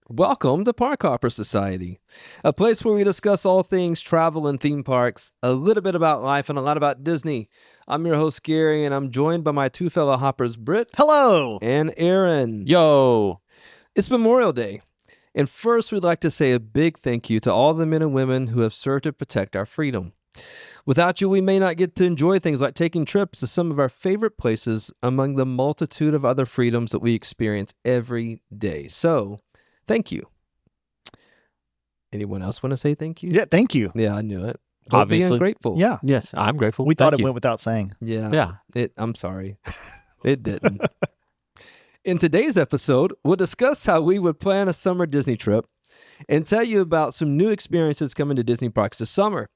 Welcome to Park Hopper Society, a place where we discuss all things travel and theme parks, a little bit about life, and a lot about Disney. I'm your host, Gary, and I'm joined by my two fellow hoppers, Britt. Hello. And Aaron. Yo. It's Memorial Day. And first, we'd like to say a big thank you to all the men and women who have served to protect our freedom. Without you, we may not get to enjoy things like taking trips to some of our favorite places among the multitude of other freedoms that we experience every day. So, thank you. Anyone else want to say thank you? Yeah, thank you. Yeah, I knew it. Obviously. Being grateful. Yeah. Yes, I'm grateful. We thought Thank it you. went without saying. Yeah. Yeah. I'm sorry. It didn't. In today's episode, we'll discuss how we would plan a summer Disney trip and tell you about some new experiences coming to Disney parks this summer.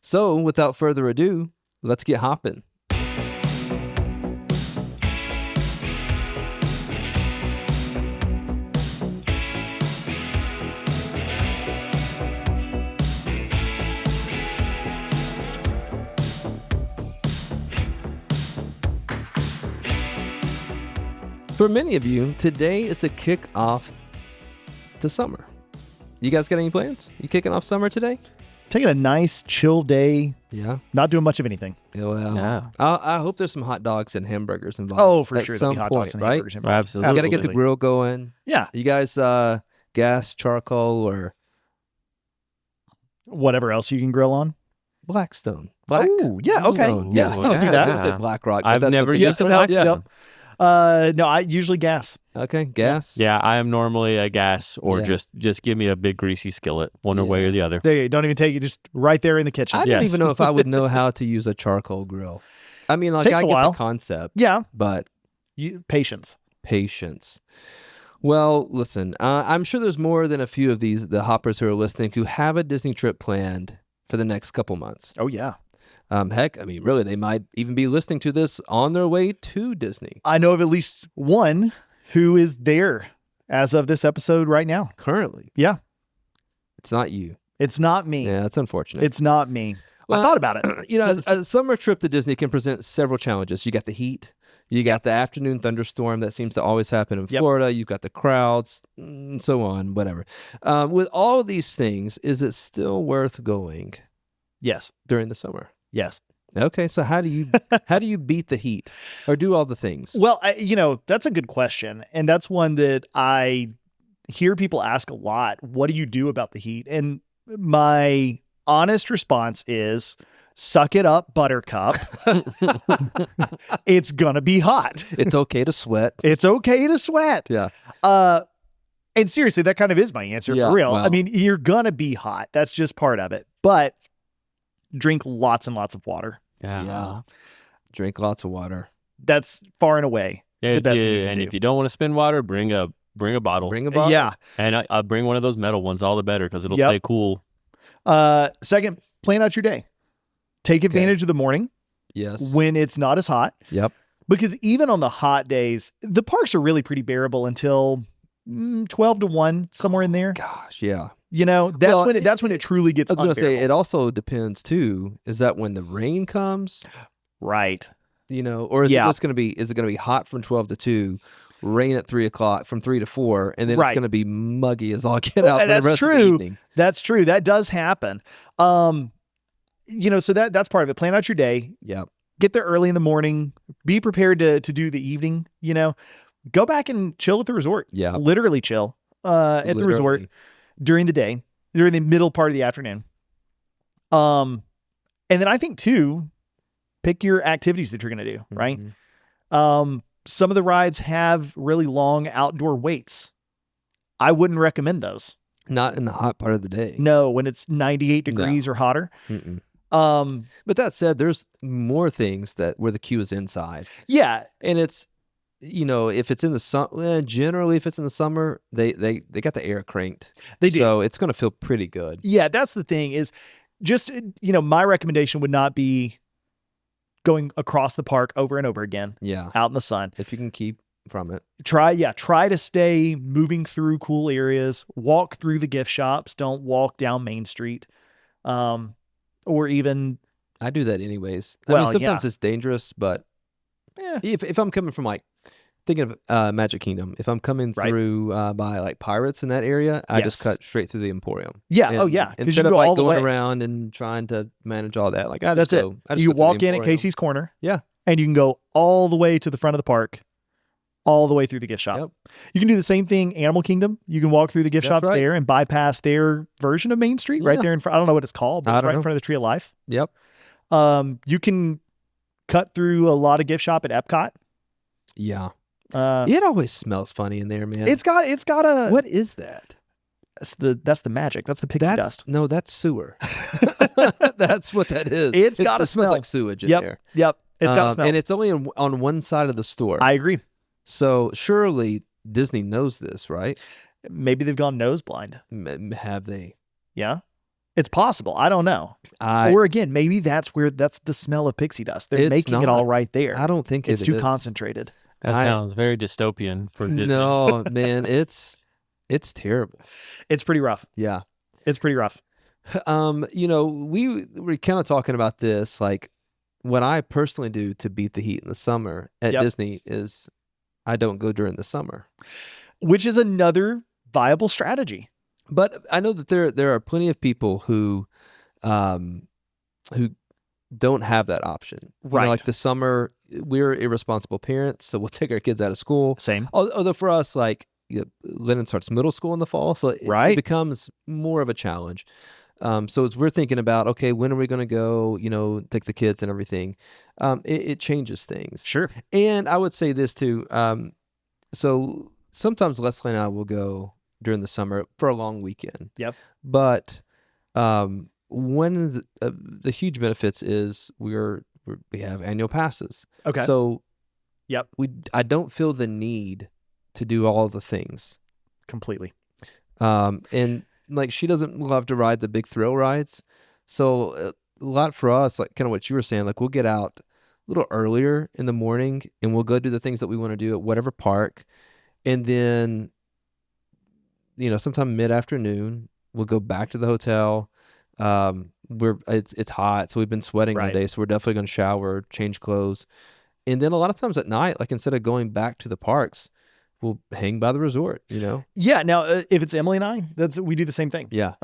So, without further ado, let's get hopping. For many of you, today is the kick-off to summer. You guys got any plans? You kicking off summer today? Taking a nice chill day, Yeah. not doing much of anything. Yeah, well, Yeah. I hope there's some hot dogs and hamburgers involved. Oh, for at sure. some There'll be hot point, dogs and right? hamburgers involved. Absolutely. You got to get the Absolutely. grill going. Yeah. You guys gas, charcoal, or Whatever else you can grill on. Blackstone? Oh, yeah. Okay. Stone. Yeah. Ooh, I'll do I that. was gonna say Black Rock. but I've that's never okay. used a no, Blackstone. yep. No, I usually gas. Okay, gas. Yeah, I am normally a gas or Yeah. just give me a big greasy skillet, one way Yeah. or the other. There you don't even take it, just right there in the kitchen. I don't Yes. even know if I would know how to use a charcoal grill. I mean, like Takes I a get while. the concept, Yeah. but Patience. patience. Well, listen, I'm sure there's more than a few of the hoppers who are listening who have a Disney trip planned for the next couple months. Oh, yeah. Heck, I mean, really, they might even be listening to this on their way to Disney I know of at least one who is there as of this episode right now. currently. Yeah. It's not you. It's not me. Yeah, that's unfortunate. It's not me. Well, I thought about it. You know, a summer trip to Disney can present several challenges. You got the heat. You got the afternoon thunderstorm that seems to always happen in Yep. Florida. You've got the crowds, and so on, whatever. With all of these things, is it still worth going Yes. during the summer? Yes. Okay, so how do you beat the heat or do all the things? Well, that's a good question. And that's one that I hear people ask a lot. What do you do about the heat? And my honest response is suck it up, Buttercup. It's going to be hot. It's okay to sweat. It's okay to sweat. Yeah. And seriously, that kind of is my answer Yeah, for real. well- I mean, you're going to be hot. That's just part of it. But drink lots and lots of water. Yeah. Drink lots of water. That's far and away. Yeah, The best thing you can and do. if you don't want to spend water, bring a bottle. Bring a bottle. Yeah. And I bring one of those metal ones, all the better, because it'll Yep. stay cool. Second, plan out your day. Take advantage of the morning Yes. when it's not as hot. Yep. Because even on the hot days, the parks are really pretty bearable until 12 to 1, somewhere in there. Gosh, yeah. You know, that's Well, when it truly gets I was going to say, unbearable. it also depends too, is that when the rain comes, Right. you know, or is Yeah. it just going to be hot from 12 to 2, rain at 3 o'clock from 3 to 4, and then Right. it's going to be muggy as all get Well, out for the that's rest of the true. evening. That's true. That does happen. So that's part of it. Plan out your day. Yep. Get there early in the morning. Be prepared to do the evening. Go back and chill at the resort. Yeah. Literally chill at the resort Literally. during the day, during the middle part of the afternoon. And then I think too, pick your activities that you're going to do, right? Mhm. Some of the rides have really long outdoor waits. I wouldn't recommend those. Not in the hot part of the day. No, when it's 98 degrees or hotter. Mm-mm. Um, But that said, there's more things where the queue is inside. yeah, And it's, if it's in the summer, generally if it's in the summer, they got the air cranked. They do. So it's going to feel pretty good. yeah, that's the thing is just, my recommendation would not be going across the park over and over again Yeah. out in the sun. If you can keep from it. Try to stay moving through cool areas, walk through the gift shops. Don't walk down Main Street. Or even, I do that anyways. Well, I mean, sometimes it's dangerous, but yeah, if I'm coming from like thinking of Magic Kingdom. If I'm coming Right. through by like Pirates in that area, I just Yes. cut straight through the Emporium. Yeah. And Oh, yeah. Because instead you of go like all the going way. around and trying to manage all that, like I That's just it. go. I just You go to the walk in at Emporium. Casey's Corner. Yeah. And you can go all the way to the front of the park, all the way through the gift shop. Yep. You can do the same thing, Animal Kingdom. You can walk through the gift That's shops right. there and bypass their version of Main Street right Yeah. there in front. I don't know what it's called, but I it's don't right in know. front of the Tree of Life. Yep. You can cut through a lot of gift shop at Epcot. Yeah. Uh, It always smells funny in there, man. It's got a What is that? that's the magic. That's the pixie dust. No, that's sewer. That's what that is. It's gotta it smells smell. like sewage in Yep. there. Yep. It's got to smell. And it's only on one side of the store. I agree. So surely Disney knows this, right? Maybe they've gone nose blind. Have they? Yeah. It's possible. I don't know. Or again, maybe that's the smell of pixie dust. They're It's making it all not. right there. I don't think It's it too is. concentrated. That sounds very dystopian for Disney. No, man, it's terrible. It's pretty rough. Yeah. It's pretty rough. We were kind of talking about this, like what I personally do to beat the heat in the summer at Yep. Disney is I don't go during the summer. Which is another viable strategy. But I know that there are plenty of people who don't have that option. You know, Right. like the summer, we're irresponsible parents, so we'll take our kids out of school. Same. Although for us, like Lennon starts middle school in the fall, so it becomes more of a challenge. So as we're thinking about, okay, when are we going to go? Take the kids and everything. It changes things. Sure. And I would say this too. So sometimes Leslie and I will go during the summer for a long weekend. Yep. But one of the huge benefits is we have annual passes. Okay. So Yep. I don't feel the need to do all the things. Completely. And like she doesn't love to ride the big thrill rides. So a lot for us, like kind of what you were saying, like we'll get out a little earlier in the morning and we'll go do the things that we want to do at whatever park. And then, sometime mid-afternoon, we'll go back to the hotel. It's hot, so we've been sweating all day, so we're definitely going to shower, change clothes. And then a lot of times at night, like instead of going back to the parks, we'll hang by the resort, Yeah. Now, if it's Emily and I, we do the same thing. Yeah.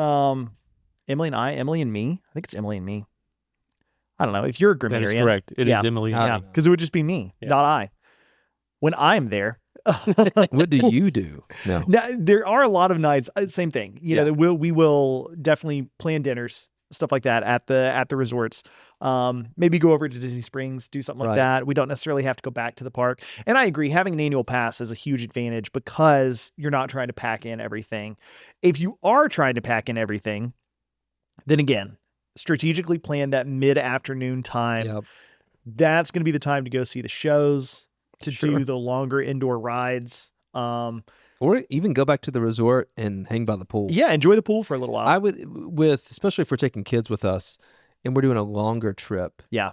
Emily and me. I think it's Emily and me. I don't know. If you're a That is grammarian. correct. It is Yeah. Emily. Yeah. Because it would just be me, Yes. not I. When I'm there. What do you do? No. Now, there are a lot of nights, same thing. Yeah. We will definitely plan dinners, stuff like that at the resorts. Maybe go over to Disney Springs, do something like Right. that. We don't necessarily have to go back to the park. And I agree, having an annual pass is a huge advantage because you're not trying to pack in everything. If you are trying to pack in everything, then again, strategically plan that mid-afternoon time. Yep. That's going to be the time to go see the shows, to Sure. do the longer indoor rides. Or even go back to the resort and hang by the pool. Yeah, enjoy the pool for a little while. I would, especially if we're taking kids with us and we're doing a longer trip. Yeah.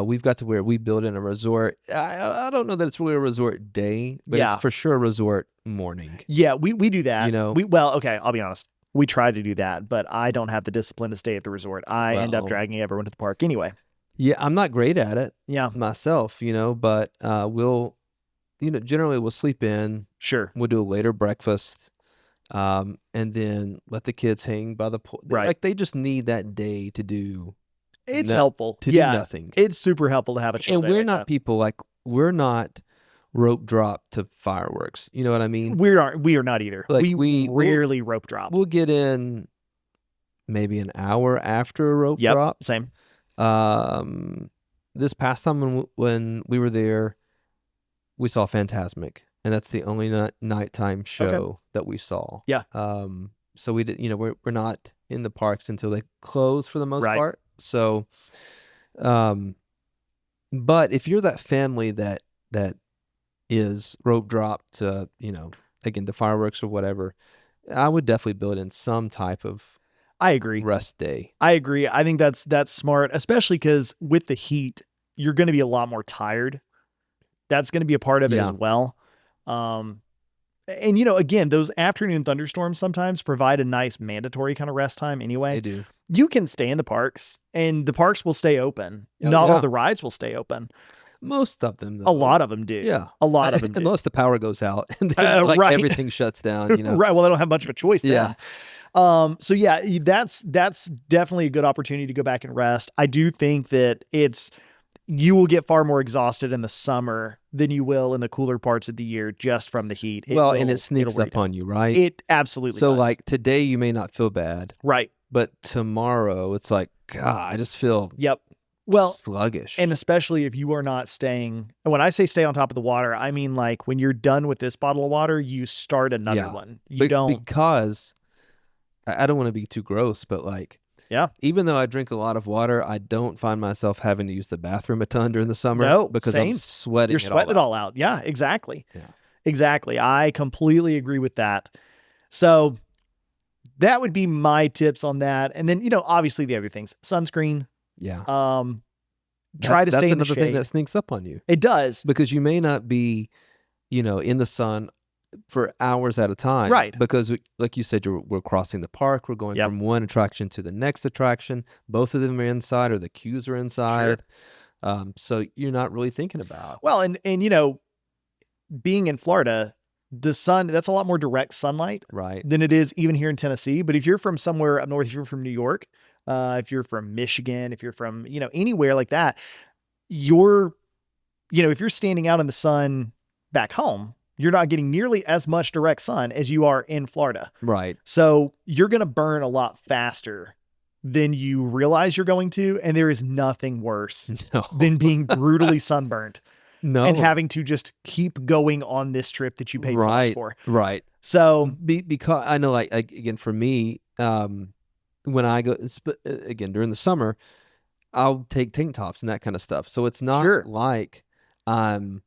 We've got to where we build in a resort. I don't know that it's really a resort day, but Yeah. it's for sure a resort morning. Yeah, we do that. You know? Okay, I'll be honest. We try to do that, but I don't have the discipline to stay at the resort. I end up Well. dragging everyone to the park anyway. Yeah, I'm not great at it Yeah, myself, but we'll, generally we'll sleep in. sure. We'll do a later breakfast, and then let the kids hang by the pool. Right. Like they just need that day to do It's No- helpful. to Yeah, do nothing. it's super helpful to have a chill And day we're like not that. people like we're not rope drop to fireworks. You know what I mean? We are not either. Like, we we'll- rarely rope drop. We'll get in maybe an hour after a rope Yep, drop. same. This past time when we were there, we saw Phantasmic, and that's the only nighttime show that we saw. Yeah. So we did. We're not in the parks until they close for the most Right. part. So, but if you're that family that is rope drop to again to fireworks or whatever, I would definitely build in some type of I agree. rest day. I agree. I think that's smart, especially because with the heat, you're going to be a lot more tired. That's going to be a part of it Yeah. as well. And again, those afternoon thunderstorms sometimes provide a nice mandatory kind of rest time anyway. They do. You can stay in the parks and the parks will stay open. Oh, Not yeah. all the rides will stay open. Most of them, though. A lot of them do. Yeah. A lot of them do. Unless the power goes out and then, right. everything shuts down, you know. Right. Well, they don't have much of a choice then. Yeah. So yeah, that's definitely a good opportunity to go back and rest. I do think that you will get far more exhausted in the summer than you will in the cooler parts of the year just from the heat. And it sneaks up on you, right? It absolutely So does. like today you may not feel bad. Right. But tomorrow it's like, God, I just feel sluggish. And especially if you are not staying, and when I say stay on top of the water, I mean like when you're done with this bottle of water, you start another one. You don't. Because I don't want to be too gross, but like, even though I drink a lot of water, I don't find myself having to use the bathroom a ton during the summer because I'm sweating. You're sweating it all out. Yeah, exactly. Yeah. Exactly. I completely agree with that. So that would be my tips on that. And then, obviously the other things, sunscreen. Yeah. Try to stay in the shade. That's another thing that sneaks up on you. It does. Because you may not be, in the sun for hours at a time. Right. Because like you said, we're crossing the park. We're going from one attraction to the next attraction. Both of them are inside or the queues are inside. Sure. So you're not really thinking about. Well, and being in Florida, the sun, that's a lot more direct sunlight than it is even here in Tennessee. But if you're from somewhere up north, if you're from New York, if you're from Michigan, if you're from, anywhere like that, if you're standing out in the sun back home, you're not getting nearly as much direct sun as you are in Florida. Right. So you're going to burn a lot faster than you realize you're going to. And there is nothing worse than being brutally sunburned. And having to just keep going on this trip that you paid so much for. Right. So because I know, like again, for me, when I go again during the summer, I'll take tank tops and that kind of stuff. So it's not like I'm,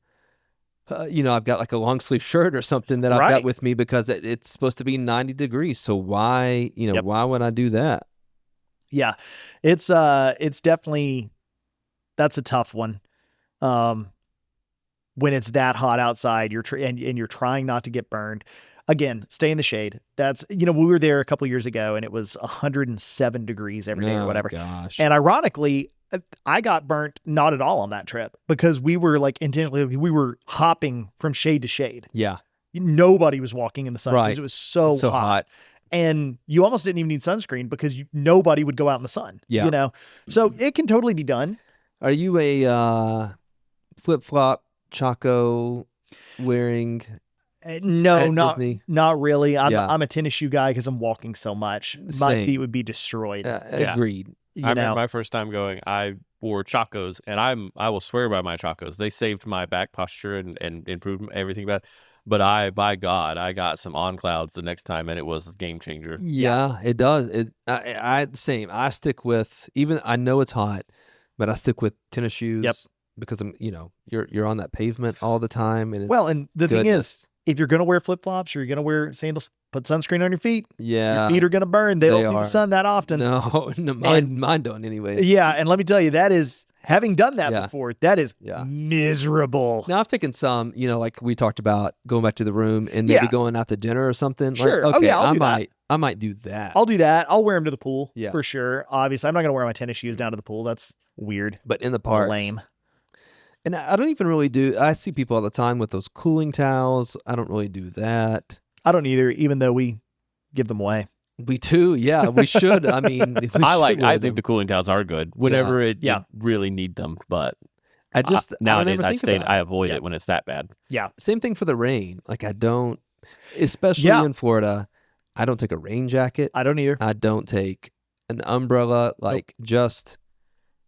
I've got like a long sleeve shirt or something that I've got with me because it's supposed to be 90 degrees. So why, why would I do that? Yeah, it's definitely, that's a tough one. When it's that hot outside, and you're trying not to get burned. Again, stay in the shade. That's, we were there a couple of years ago and it was 107 degrees every day or whatever. Gosh. And ironically, I got burnt not at all on that trip because we were like intentionally, we were hopping from shade to shade. Yeah. Nobody was walking in the sun because it was so hot. And you almost didn't even need sunscreen because nobody would go out in the sun. Yeah. So it can totally be done. Are you a flip-flop Chaco wearing? No, Disney? Not really. I'm a tennis shoe guy because I'm walking so much. My feet would be destroyed. Agreed. I remember my first time going, I wore Chacos, and I will swear by my Chacos. They saved my back posture and improved everything about it. But by God, I got some on clouds the next time, and it was a game changer. Yeah, it does. I same. I stick with, even I know it's hot, but I stick with tennis shoes. Yep. Because I'm, you're on that pavement all the time, and and the thing is, if you're gonna wear flip flops or you're gonna wear sandals, put sunscreen on your feet. Yeah, your feet are gonna burn. They don't see the sun that often. No, mine don't anyway. Yeah, and let me tell you, that is, having done that before, that is miserable. Now I've taken some, like we talked about, going back to the room and maybe going out to dinner or something. Sure. Like, okay, I might do that. I'll do that. I'll wear them to the pool for sure. Obviously, I'm not gonna wear my tennis shoes down to the pool. That's weird. But in the park, lame. And I don't even really I see people all the time with those cooling towels. I don't really do that. I don't either, even though we give them away. We do, yeah. We should. I mean, I think the cooling towels are good whenever you really need them. But nowadays I avoid it when it's that bad. Yeah. Same thing for the rain. Like I don't, especially in Florida, I don't take a rain jacket. I don't either. I don't take an umbrella. Like just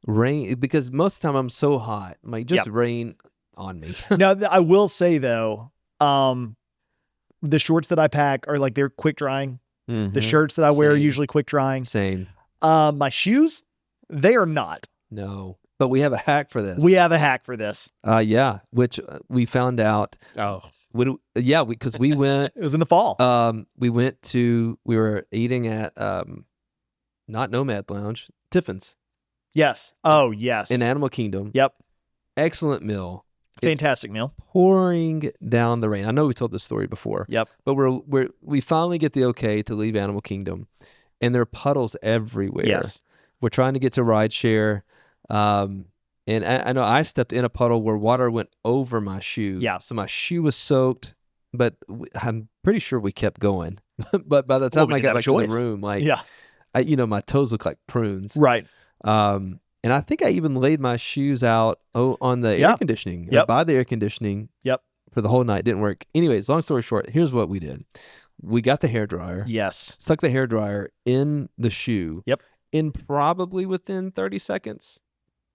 rain, because most of the time I'm so hot. I'm like, just rain on me. Now, I will say though, the shorts that I pack are like, they're quick drying. Mm-hmm. The shirts that I wear are usually quick drying. Same. My shoes, they are not. No, but we have a hack for this. Yeah, which we found out. Oh, because we went. It was in the fall. We were eating at not Nomad Lounge, Tiffin's. Yes. Oh, yes. In Animal Kingdom. Yep. Excellent meal. Fantastic meal. Pouring down the rain. I know we told this story before. Yep. But we finally get the okay to leave Animal Kingdom, and there are puddles everywhere. Yes. We're trying to get to rideshare. And I know I stepped in a puddle where water went over my shoe. Yeah. So my shoe was soaked, but I'm pretty sure we kept going. But by the Well, time we I didn't got have a back to the choice. room, like, Yeah. my toes look like prunes. Right. And I think I even laid my shoes out on the Yeah. air conditioning, or Yep. by the air conditioning. Yep. For the whole night. Didn't work. Anyways, long story short, here's what we did. We got the hairdryer. Yes. Stuck the hairdryer in the shoe. Yep. And probably within 30 seconds,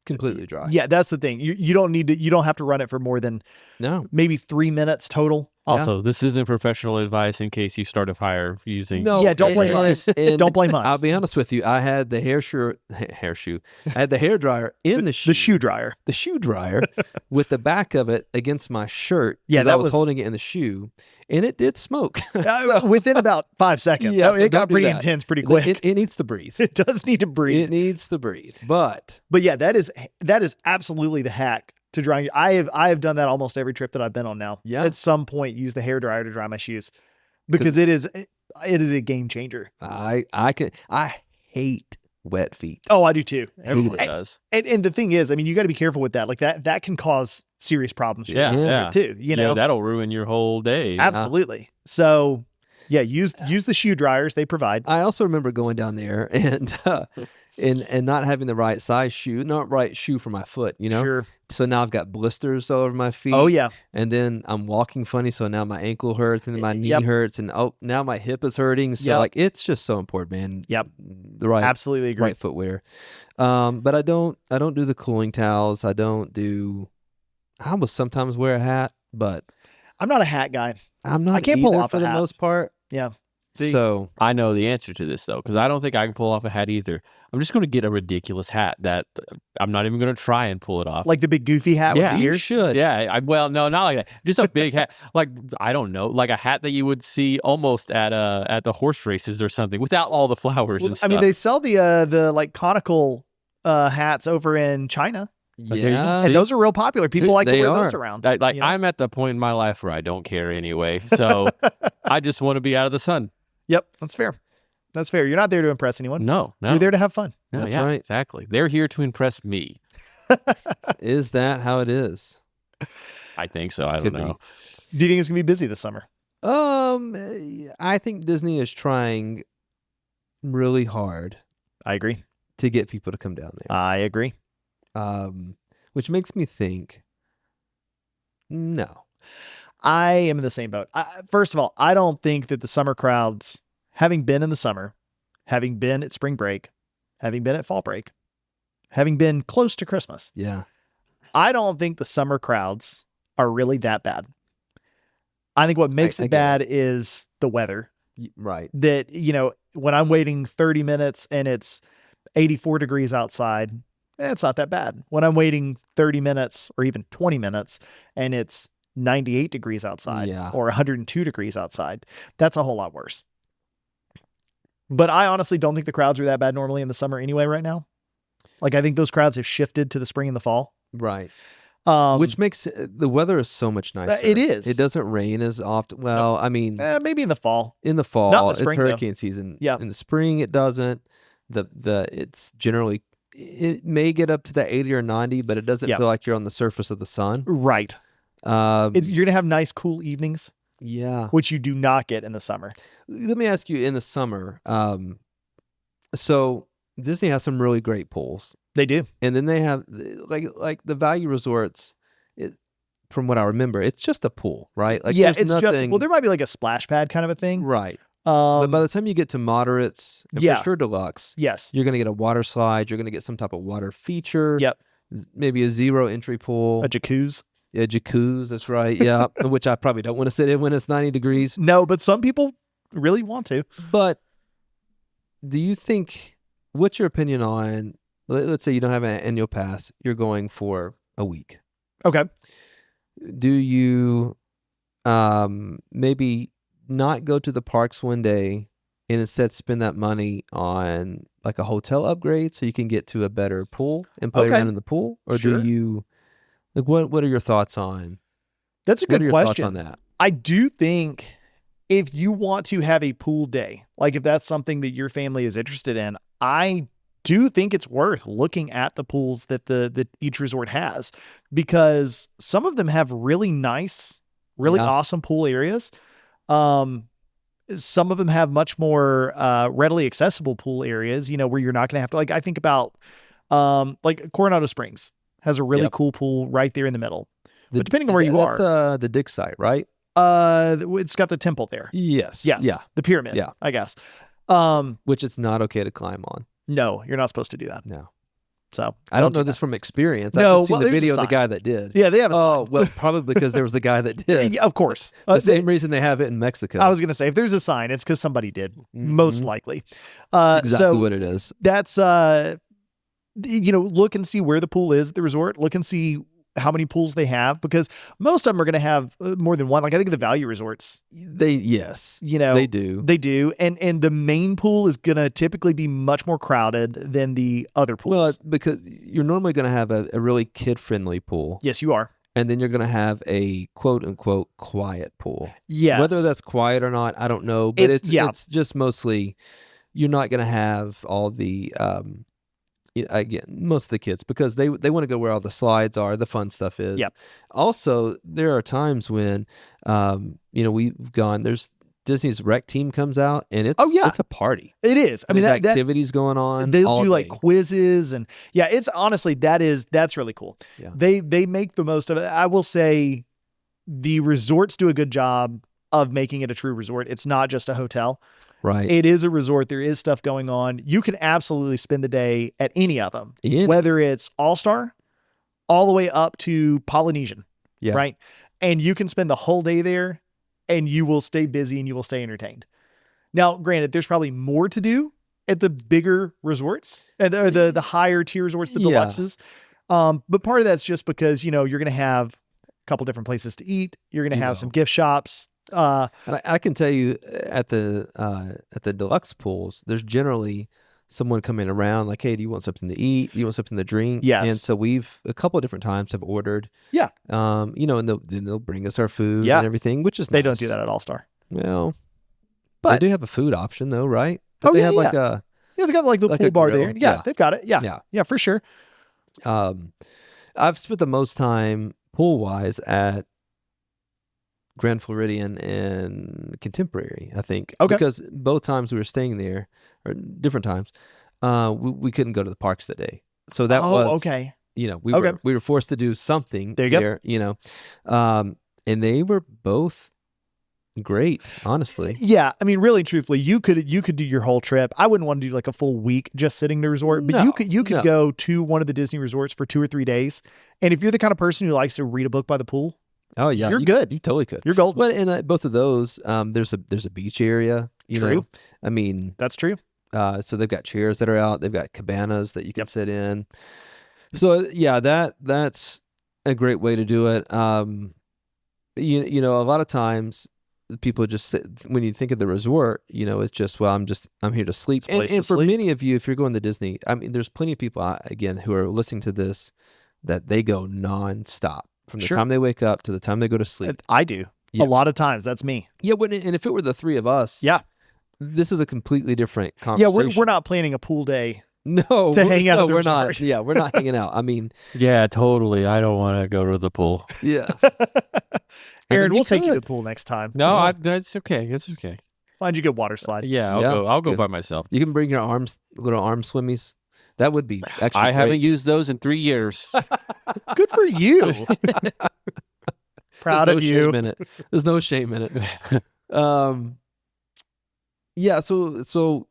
completely dry. Yeah, that's the thing. You don't have to run it for more than No. maybe 3 minutes total. Also, this isn't professional advice in case you start a fire using. No. Yeah, don't blame us. Don't blame us. I'll be honest with you. I had the hairshoe. I had the hairdryer in the shoe. The shoe dryer. The shoe dryer with the back of it against my shirt. Yeah, 'cause that I was was- holding it in the shoe, and it did smoke. Within about 5 seconds. Yeah, So so it got don't do pretty that. intense pretty quick. It needs to breathe. It does need to breathe. It needs to breathe. But But yeah, that is absolutely the hack to drying. I have done that almost every trip that I've been on now. Yeah. At some point, use the hairdryer to dry my shoes because it is a game changer. I hate wet feet. Oh, I do too. Everyone Hate it. does. And the thing is, I mean, you got to be careful with that. Like that can cause serious problems. for Yeah, your yeah. too. You know, that'll ruin your whole day. absolutely. So yeah, use the shoe dryers they provide. I also remember going down there and not having the right size shoe, not right shoe for my foot, Sure. So now I've got blisters all over my feet. Oh yeah. And then I'm walking funny, so now my ankle hurts and then my knee Yep. hurts, and now my hip is hurting. So Yep. like it's just so important, man. Yep. The right Absolutely agree. right footwear. But I don't do the cooling towels. I will sometimes wear a hat, but I'm not a hat guy. I'm not I can't pull either off for a the hat. most part. Yeah. See, So I know the answer to this though, because I don't think I can pull off a hat either. I'm just going to get a ridiculous hat that I'm not even going to try and pull it off. Like the big goofy hat Yeah. with the you ears. should. Yeah, well, no, not like that. Just a big hat, like I don't know, like a hat that you would see almost at the horse races or something, without all the flowers Well, and I stuff. mean, they sell the like conical hats over in China, there you go. Yeah. and those are real popular. People like to They wear those are. around. Like you know? I'm at the point in my life where I don't care anyway, so I just want to be out of the sun. Yep, that's fair. That's fair. You're not there to impress anyone. No, You're there to have fun. No, That's yeah, right. exactly. They're here to impress me. Is that how it is? I think so. I don't Could be. know. Do you think it's gonna be busy this summer? I think Disney is trying really hard I agree. to get people to come down there. I agree. Which makes me think, no. I am in the same boat. First of all, I don't think that the summer crowds, having been in the summer, having been at spring break, having been at fall break, having been close to Christmas, Yeah. I don't think the summer crowds are really that bad. I think what makes I it get bad is the weather. Right. That, when I'm waiting 30 minutes and it's 84 degrees outside, it's not that bad. When I'm waiting 30 minutes or even 20 minutes and it's 98 degrees outside Yeah. or 102 degrees outside, that's a whole lot worse. But I honestly don't think the crowds are that bad normally in the summer anyway right now. Like, I think those crowds have shifted to the spring and the fall. Right. Um, Which makes the weather is so much nicer. it is. It doesn't rain as often. Well, I mean, maybe in the fall. in the fall, Not in the spring, it's though. hurricane season. Yeah. In the spring, it doesn't. It's generally, it may get up to the 80 or 90, but it doesn't Yeah. feel like you're on the surface of the sun. Right. Um, You're going to have nice, cool evenings, yeah. which you do not get in the summer. Let me ask you, in the summer, so Disney has some really great pools. They do. And then they have like the value resorts. From what I remember, it's just a pool, right? Like, yeah, there's it's nothing, just, there might be like a splash pad kind of a thing. right. But by the time you get to moderates, and yeah. for sure deluxe, Yes. you're gonna get a water slide. You're gonna get some type of water feature. Yep. Maybe a zero entry pool. A jacuzzi. Yeah, jacuzzi. That's right. Yeah, which I probably don't want to sit in when it's 90 degrees. No, but some people really want to. But do you think? What's your opinion on? Let's say you don't have an annual pass. You're going for a week. Okay. Do you maybe not go to the parks one day and instead spend that money on like a hotel upgrade so you can get to a better pool and play Okay. around in the pool? Or Sure. do you like what are your thoughts on That's a what are good your question. thoughts on that? I do think if you want to have a pool day, like if that's something that your family is interested in, I do think it's worth looking at the pools that the each resort has, because some of them have really nice, really Yeah. awesome pool areas. Some of them have much more readily accessible pool areas, where you're not going to have to, like, I think about like Coronado Springs has a really Yep. cool pool right there in the middle. But depending on where you that's are, the dig site, right? it's got the temple there. Yes. Yes. Yeah. The pyramid. Yeah. I guess. Which it's not okay to climb on. No, you're not supposed to do that. No. So I don't know do this that. from experience. No, I've just seen well, the there's a video of the sign. guy that did. Yeah, they have a Oh, sign. well, probably because there was the guy that did. Yeah, of course. The same reason they have it in Mexico. I was going to say, if there's a sign, it's because somebody did, most Mhm. likely. exactly So what it is. that's, look and see where the pool is at the resort. Look and see how many pools they have, because most of them are going to have more than one. Like I think the value resorts, Yes, they do. They do. And the main pool is going to typically be much more crowded than the other pools. Well, because you're normally going to have a really kid-friendly pool. Yes, you are. And then you're going to have a quote-unquote quiet pool. Yes. Whether that's quiet or not, I don't know. But It's- it's just mostly, you're not going to have all the, again, most of the kids, because they want to go where all the slides are, the fun stuff is. Yep. Also, there are times when, we've gone, there's Disney's rec team comes out, and it's it's a party. It is. I mean, There's that activities going on. they'll all do like day. quizzes, and it's honestly, that's really cool. Yeah. They make the most of it. I will say the resorts do a good job of making it a true resort. It's not just a hotel. Right. It is a resort. There is stuff going on. You can absolutely spend the day at any of them, In- whether it's All-Star all the way up to Polynesian, Yeah. right? And you can spend the whole day there and you will stay busy and you will stay entertained. Now, granted, there's probably more to do at the bigger resorts, or the higher tier resorts, the Yeah. deluxes. But part of that's just because, you're going to have a couple different places to eat. You're going to have some gift shops. And I can tell you at the deluxe pools, there's generally someone coming around like, hey, do you want something to eat? Do you want something to drink? Yes. And so we've a couple of different times have ordered. Yeah. And they'll bring us our food Yeah. and everything, which is They nice. don't do that at All-Star. Well, But- they do have a food option though, right? Don't Oh, they yeah, have like Yeah, they got like the Like pool a bar grill? there. Yeah, Yeah. they've got it. Yeah. Yeah. For sure. I've spent the most time pool wise at Grand Floridian and Contemporary, I think. Okay. Because both times we were staying there, or different times, we couldn't go to the parks that day. So that was okay. We Okay. were forced to do something There you go. there, and they were both great, honestly. Yeah, I mean, really, truthfully, you could do your whole trip. I wouldn't want to do like a full week just sitting in the resort, but No, you could no. go to one of the Disney resorts for 2 or 3 days. And if you're the kind of person who likes to read a book by the pool, Oh yeah, You're you- good. You totally could. you're golden. But in both of those, there's a beach area. True. I mean, That's true. so they've got chairs that are out. They've got cabanas that you can Yep. sit in. So yeah, that's a great way to do it. A lot of times people just sit, when you think of the resort, it's just, well, I'm here to sleep. And, place to and for sleep. many of you, if you're going to Disney, I mean, there's plenty of people again who are listening to this that they go nonstop from the Sure. time they wake up to the time they go to sleep. I do. Yeah. A lot of times. That's me. Yeah, and if it were the three of us, Yeah. this is a completely different Yeah, conversation. we're not planning a pool day. No, to hang out No, at the we're not. resort. Yeah, we're not hanging out. I mean, Yeah, totally. I don't want to go to the pool. yeah. Aaron, you we'll take you to could. the pool next time. No, that's okay. It's okay. Find you a good water slide. Yeah, Yeah, I'll go good. by myself. You can bring your little arm swimmies. That would be actually. I haven't great. used those in 3 years. Good for you. Proud There's no of you. shame in it. There's no shame in it. Yeah. So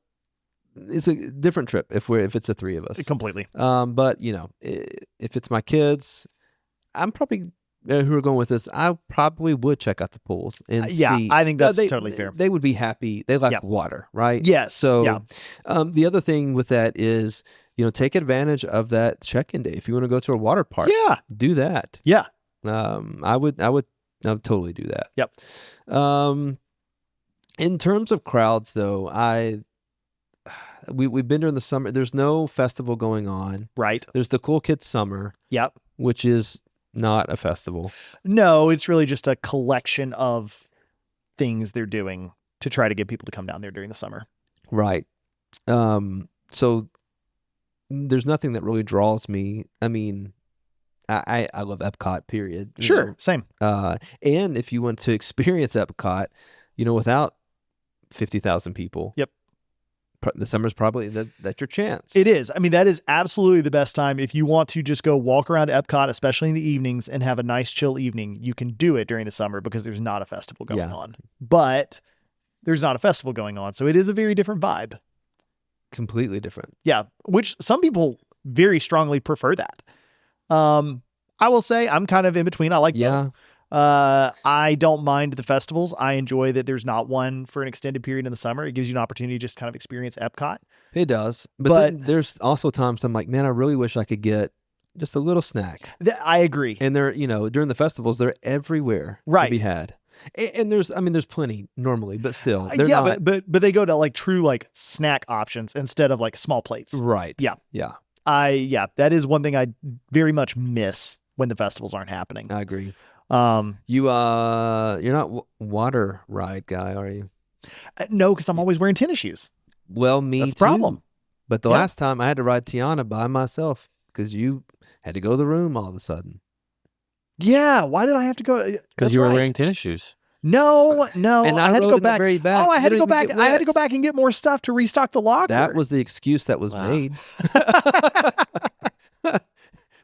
it's a different trip if it's the three of us. Completely. But if it's my kids, I'm probably who are going with us. I probably would check out the pools and Yeah, see. I think that's they- totally fair. They would be happy. They like Yep. water, right? Yes, So, yeah. the other thing with that is, take advantage of that check-in day. If you want to go to a water park, Yeah. do that. Yeah. I would totally do that. Yep. In terms of crowds, though, we've been during the summer. There's no festival going on. Right. There's the Cool Kids Summer, Yep. which is not a festival. No, it's really just a collection of things they're doing to try to get people to come down there during the summer. Right. So there's nothing that really draws me. I mean, I love Epcot, period. you Sure, know. same. And if you want to experience Epcot, without 50,000 people, Yep. The summer's probably that's your chance. It is. I mean, that is absolutely the best time. If you want to just go walk around Epcot, especially in the evenings, and have a nice chill evening, you can do it during the summer because there's not a festival going on. But there's not a festival going on. So it is a very different vibe. Completely different. Yeah. Which some people very strongly prefer that. I will say I'm kind of in between. I like both. I don't mind the festivals. I enjoy that there's not one for an extended period in the summer. It gives you an opportunity to just kind of experience Epcot. It does. But then there's also times I'm like, man, I really wish I could get just a little snack. I agree. And they're, during the festivals, they're everywhere to be had. And there's plenty normally, but still. They're not... but they go to like true like snack options instead of like small plates. Right. Yeah. Yeah. That is one thing I very much miss when the festivals aren't happening. I agree. You're not water ride guy, are you? No, because I'm always wearing tennis shoes. Well, me That's too. the problem. But the last time I had to ride Tiana by myself because you had to go to the room all of a sudden. Yeah, why did I have to go? Because you were wearing tennis shoes. No. And I had to go back. Very back. Oh, I had to go back. I had to go back and get more stuff to restock the locker. That was the excuse that was made.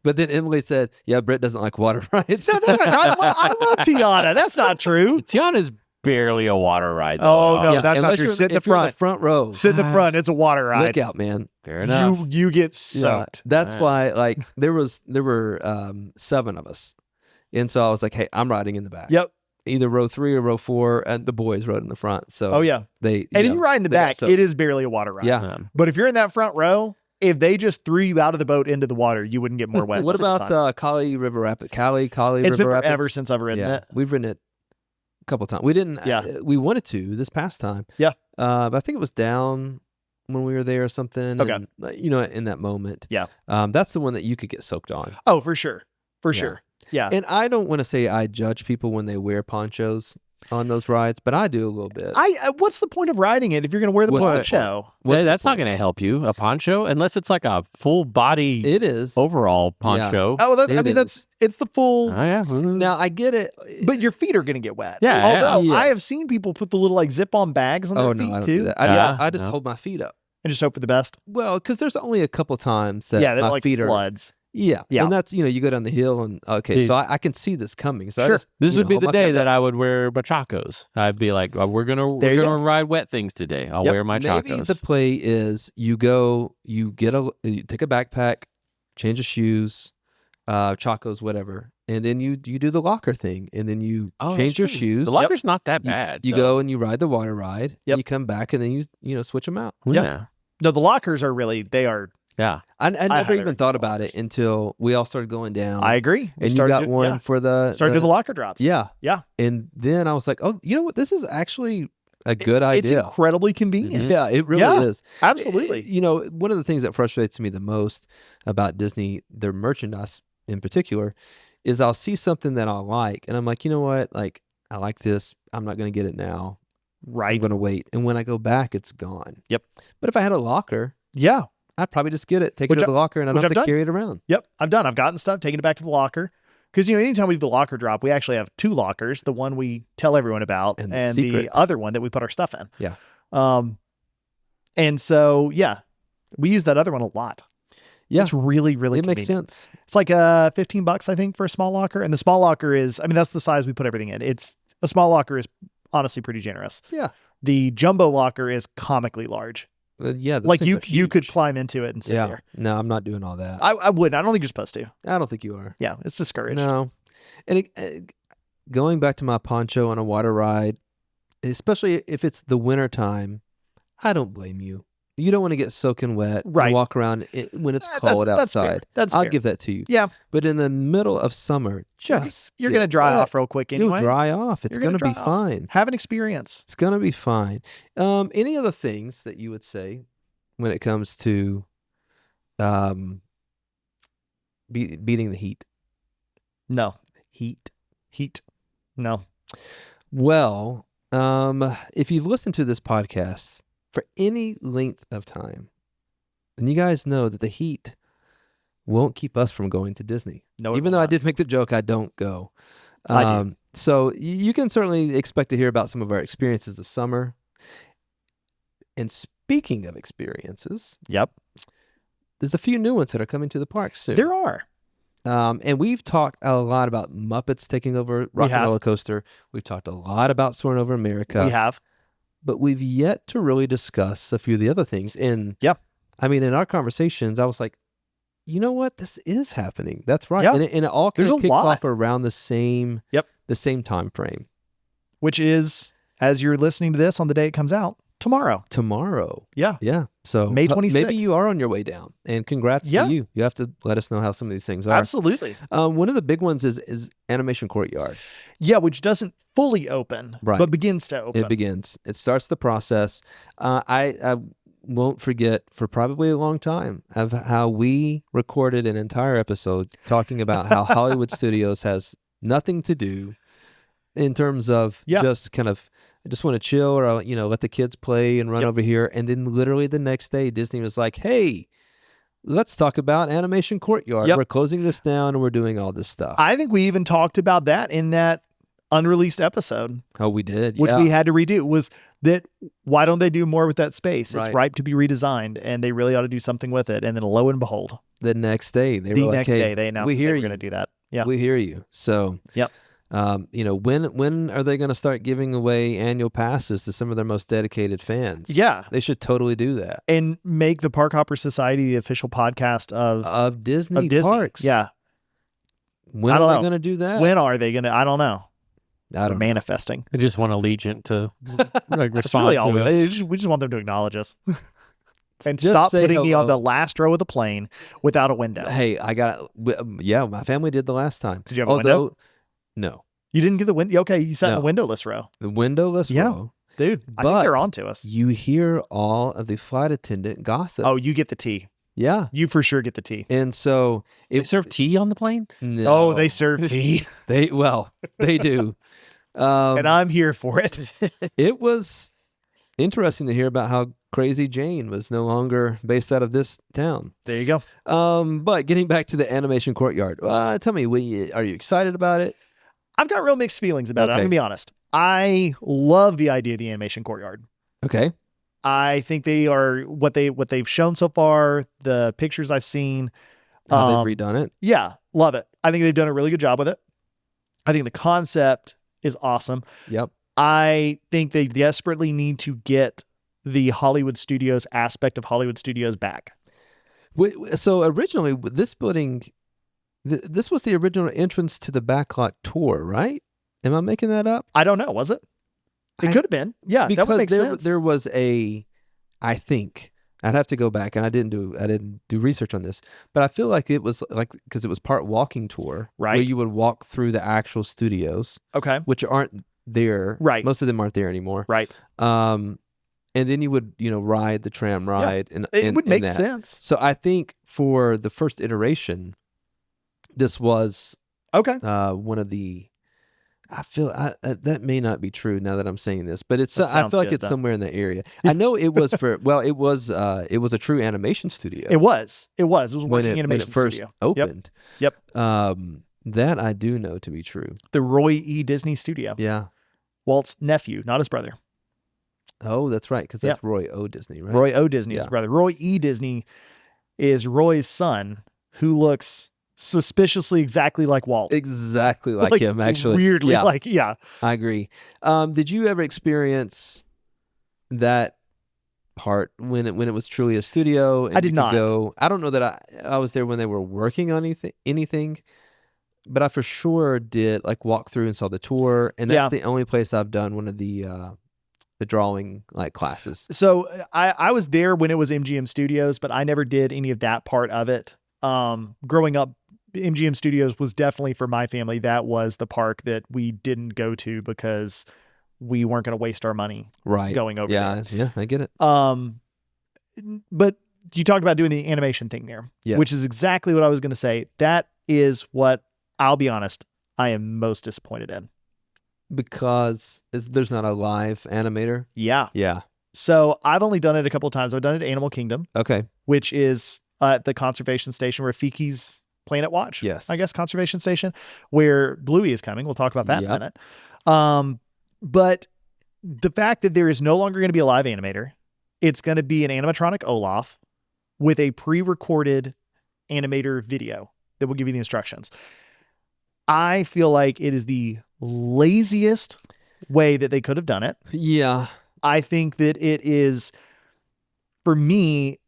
But then Emily said, "Yeah, Britt doesn't like water rides." No, that's not, I love Tiana. That's not true. Tiana's barely a water ride. Oh no, that's not true. Sit in the front. Front row. Sit in the front. It's a water ride. Look out, man. Fair enough. You get soaked. That's why, like, there were 7 of us, and so I was like, "Hey, I'm riding in the back." Yep. Either row 3 or row 4, and the boys rode in the front. So if you ride in the back, it is barely a water ride. Yeah. But if you're in that front row, if they just threw you out of the boat into the water, you wouldn't get more wet. What about Kali River Rapids? Kali It's River been forever Rapids? since I've ridden it. We've ridden it a couple times. We didn't. We wanted to this past time. Yeah. But I think it was down when we were there or something. Okay. And, in that moment. Yeah. That's the one that you could get soaked on. Oh, for sure. For sure. Yeah. And I don't want to say I judge people when they wear ponchos on those rides, but I do a little bit. What's the point of riding it if you're going to wear the poncho? That's not going to help you. A poncho, unless it's like a full body. It is overall poncho. Yeah. Oh, it's the full. Oh yeah. Now I get it, but your feet are going to get wet. Yeah. Although I have seen people put the little like zip-on bags on their feet I don't too. do that. I just hold my feet up and just hope for the best. Well, because there's only a couple times that my like feet are floods. Yeah. And that's, you go down the hill and, so I can see this coming. So sure. This would be the day that I would wear my chacos. I'd be like, we're going to ride wet things today. I'll wear my chacos. Maybe the play is you take a backpack, change of shoes, chacos, whatever. And then you do the locker thing. And then you change your shoes. The locker's not that bad. You go and you ride the water ride. Yep. You come back and then you switch them out. Yeah. No, the lockers are they are. Yeah. I never even thought about it until we all started going down. I agree. And you got one for the... Started to do the locker drops. Yeah. Yeah. And then I was like, oh, you know what? This is actually a good idea. It's incredibly convenient. Mm-hmm. Yeah, it really is. Absolutely. One of the things that frustrates me the most about Disney, their merchandise in particular, is I'll see something that I like, and I'm like, you know what? Like, I like this. I'm not going to get it now. Right. I'm going to wait. And when I go back, it's gone. Yep. But if I had a locker... Yeah. I'd probably just get it, take it to the locker, and I don't have to carry it around. Yep, I've gotten stuff, taken it back to the locker. Because, anytime we do the locker drop, we actually have 2 lockers, the one we tell everyone about and the other one that we put our stuff in. Yeah. And so, we use that other one a lot. Yeah. It's really, really convenient. Makes sense. It's like $15, I think, for a small locker. And the small locker is, that's the size we put everything in. A small locker is honestly pretty generous. Yeah. The jumbo locker is comically large. Like you could climb into it and sit there. No, I'm not doing all that. I wouldn't. I don't think you're supposed to. I don't think you are. Yeah, it's discouraged. No. And going back to my poncho on a water ride, especially if it's the winter time, I don't blame you. You don't want to get soaking wet and walk around when it's cold outside. I'll give that to you. Yeah. But in the middle of summer, you're going to dry off real quick anyway. You'll dry off. It's going to be fine. Have an experience. It's going to be fine. Any other things that you would say when it comes to beating the heat? No. Heat. No. Well, if you've listened to this podcast for any length of time, And you guys know that the heat won't keep us from going to Disney. No, it Even will though I not. did make the joke, I don't go. I do. So you can certainly expect to hear about some of our experiences this summer. And speaking of experiences, Yep. there's a few new ones that are coming to the park soon. There are. And we've talked a lot about Muppets taking over Rock and have. Roller Coaster. We've talked a lot about Soaring Over America. We have. But we've yet to really discuss a few of the other things. And Yep. I mean, in our conversations, I was like, you know what? This is happening. That's right. Yeah. And it all kind There's of a kicks lot. off around the same time frame. Which is, as you're listening to this on the day it comes out, tomorrow. Yeah. So May 26th. maybe you are on your way down. And congrats to you. You have to let us know how some of these things are. Absolutely. One of the big ones is Animation Courtyard. Yeah, which doesn't fully open, Right. but begins to open. It begins. It starts the process. I won't forget for probably a long time of how we recorded an entire episode talking about how Hollywood Studios has nothing to do in terms of just kind of, I just want to chill or, let the kids play and run over here. And then literally the next day, Disney was like, hey, let's talk about Animation Courtyard. We're closing this down and we're doing all this stuff. I think we even talked about that in that unreleased episode. Oh, we did. Which we had to redo. Was that why don't they do more with that space? It's Right. ripe to be redesigned, and they really ought to do something with it. And then lo and behold, the next day, they were like, next hey, day they announced we that hear they were you. going to do that. Yeah, We hear you. So, when are they going to start giving away annual passes to some of their most dedicated fans? Yeah. They should totally do that. And make the Park Hopper Society the official podcast of Disney Disney. parks. Yeah. When I don't are know. they going to do that? When are they going to? I don't know. I don't know. Manifesting. I just want Allegiant to like That's respond really to all. us. We just want them to acknowledge us. And Just stop say putting me on hello. the last row of the plane without a window. Hey, I got my family did the last time. Did you have a window? No. You didn't get the window? Okay, you sat in No. the windowless row. The windowless row. Dude, I But think they're on to us. You hear all of the flight attendant gossip. Oh, you get the tea. Yeah. You for sure get the tea. And so They serve tea on the plane? No. Oh, they serve tea. They do. And I'm here for it. It was interesting to hear about how Crazy Jane was no longer based out of this town. There you go. But getting back to the Animation Courtyard, tell me, are you excited about it? I've got real mixed feelings about it. I'm Okay. going to be honest. I love the idea of the animation courtyard. Okay. I think they are what they've shown so far, the pictures I've seen. How they've redone it. Yeah, love it. I think they've done a really good job with it. I think the concept is awesome. Yep. I think they desperately need to get the Hollywood Studios aspect of Hollywood Studios back. So originally, this building, this was the original entrance to the backlot tour, right? Am I making that up? I don't know. Was it? It could have been. Yeah, that would make sense. There was I think I'd have to go back, and I didn't do research on this, but I feel like it was because it was part walking tour, Right. Where you would walk through the actual studios, Okay. which aren't there, Right. Most of them aren't there anymore, Right. And then you would ride the tram ride, and It would make that. sense. So I think for the first iteration, this was Okay. one of the. I feel that may not be true now that I'm saying this, but it's. That I sounds feel like good, it's though. somewhere in the area. I know it was for. Well, it was a true animation studio. It was. It was when working it animation first studio. opened. Yep. That I do know to be true. The Roy E. Disney studio. Yeah. Walt's nephew, not his brother. Oh, that's right, because that's Roy O. Disney, right? Roy O. Disney is Yeah. his brother. Roy E. Disney is Roy's son, who looks suspiciously exactly like Walt. Exactly like him, actually. Weirdly Yeah, like, yeah. I agree. Did you ever experience that part when it was truly a studio? And I did you could not. Go, I don't know that I was there when they were working on anything, but I for sure did walk through and saw the tour, and that's the only place I've done one of the drawing classes. So I was there when it was MGM Studios, but I never did any of that part of it. Growing up, MGM Studios was definitely, for my family, that was the park that we didn't go to because we weren't going to waste our money going over there. Yeah, I get it. But you talked about doing the animation thing there, which is exactly what I was going to say. That is what, I'll be honest, I am most disappointed in. Because there's not a live animator. Yeah. Yeah. So I've only done it a couple of times. I've done it at Animal Kingdom, Okay. which is the conservation station where Fiki's Planet Watch. Yes. I guess conservation station where Bluey is coming. We'll talk about that in a Yep. minute. But the fact that there is no longer going to be a live animator, it's going to be an animatronic Olaf with a pre-recorded animator video that will give you the instructions. I feel like it is the laziest way that they could have done it. Yeah. I think that it is, for me,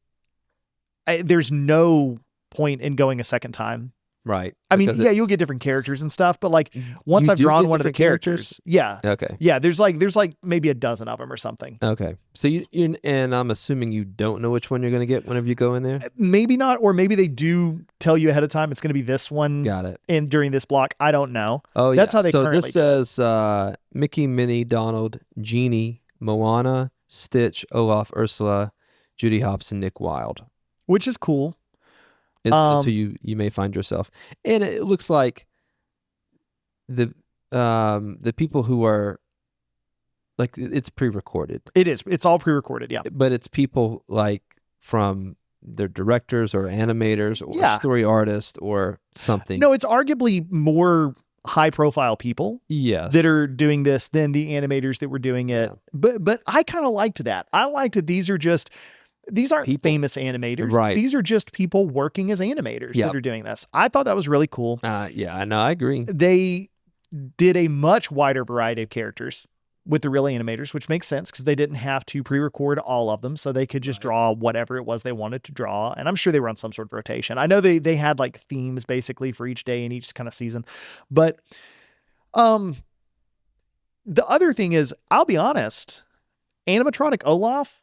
there's no point in going a second time. Right. I mean, Because yeah, you'll it's- get different characters and stuff, but like once You I've do drawn get one of the different characters? characters, yeah, Okay. there's like maybe a dozen of them or something. Okay. So you and I'm assuming you don't know which one you're going to get whenever you go in there. Maybe not, or maybe they do tell you ahead of time it's going to be this one Got it. during this block. I don't know. Oh, That's yeah. how they So currently this do it. says Mickey, Minnie, Donald, Genie, Moana, Stitch, Olaf, Ursula, Judy Hopps, and Nick Wilde. Which is cool. Is who you may find yourself, and it looks like the people who are like it's pre-recorded, It is. It's all pre-recorded. Yeah. but it's people like from their directors or animators or Yeah. story artists or something. No, it's arguably more high-profile people Yes. that are doing this than the animators that were doing it. Yeah. But I kind of liked that. I liked that these aren't People. famous animators. Right. These are just people working as animators Yep. that are doing this. I thought that was really cool. Yeah, I know. I agree. They did a much wider variety of characters with the real animators, which makes sense because they didn't have to pre-record all of them, so they could just draw whatever it was they wanted to draw. And I'm sure they were on some sort of rotation. I know they had like themes basically for each day in each kind of season. But the other thing is, I'll be honest, animatronic Olaf,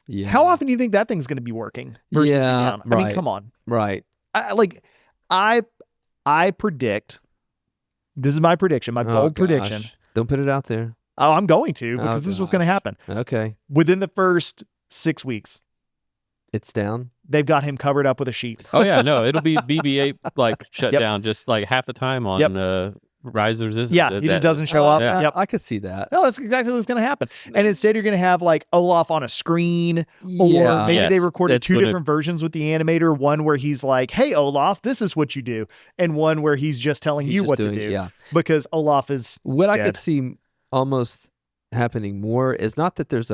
Yeah. how often do you think that thing's going to be working versus Yeah, down? I mean, right. come on. Right. I predict, this is my prediction, my bold prediction. Gosh. Don't put it out there. Oh, I'm going to, because this is what's going to gosh. happen. Okay. Within the first 6 weeks, It's down. they've got him covered up with a sheet. Oh yeah, no, it'll be BB-8 like shut Yep. down just like half the time on Yep. Rise of Resistance. Yeah, he just doesn't show up. Yeah. Yep. I could see that. No, that's exactly what's going to happen. And instead, you're going to have like Olaf on a screen, or Yeah. maybe Yes, they recorded it's two gonna- different versions with the animator. One where he's like, "Hey, Olaf, this is what you do," and one where he's just telling He's you just what doing to it, do. Yeah. Because Olaf is What I dead. could see almost happening more is not that there's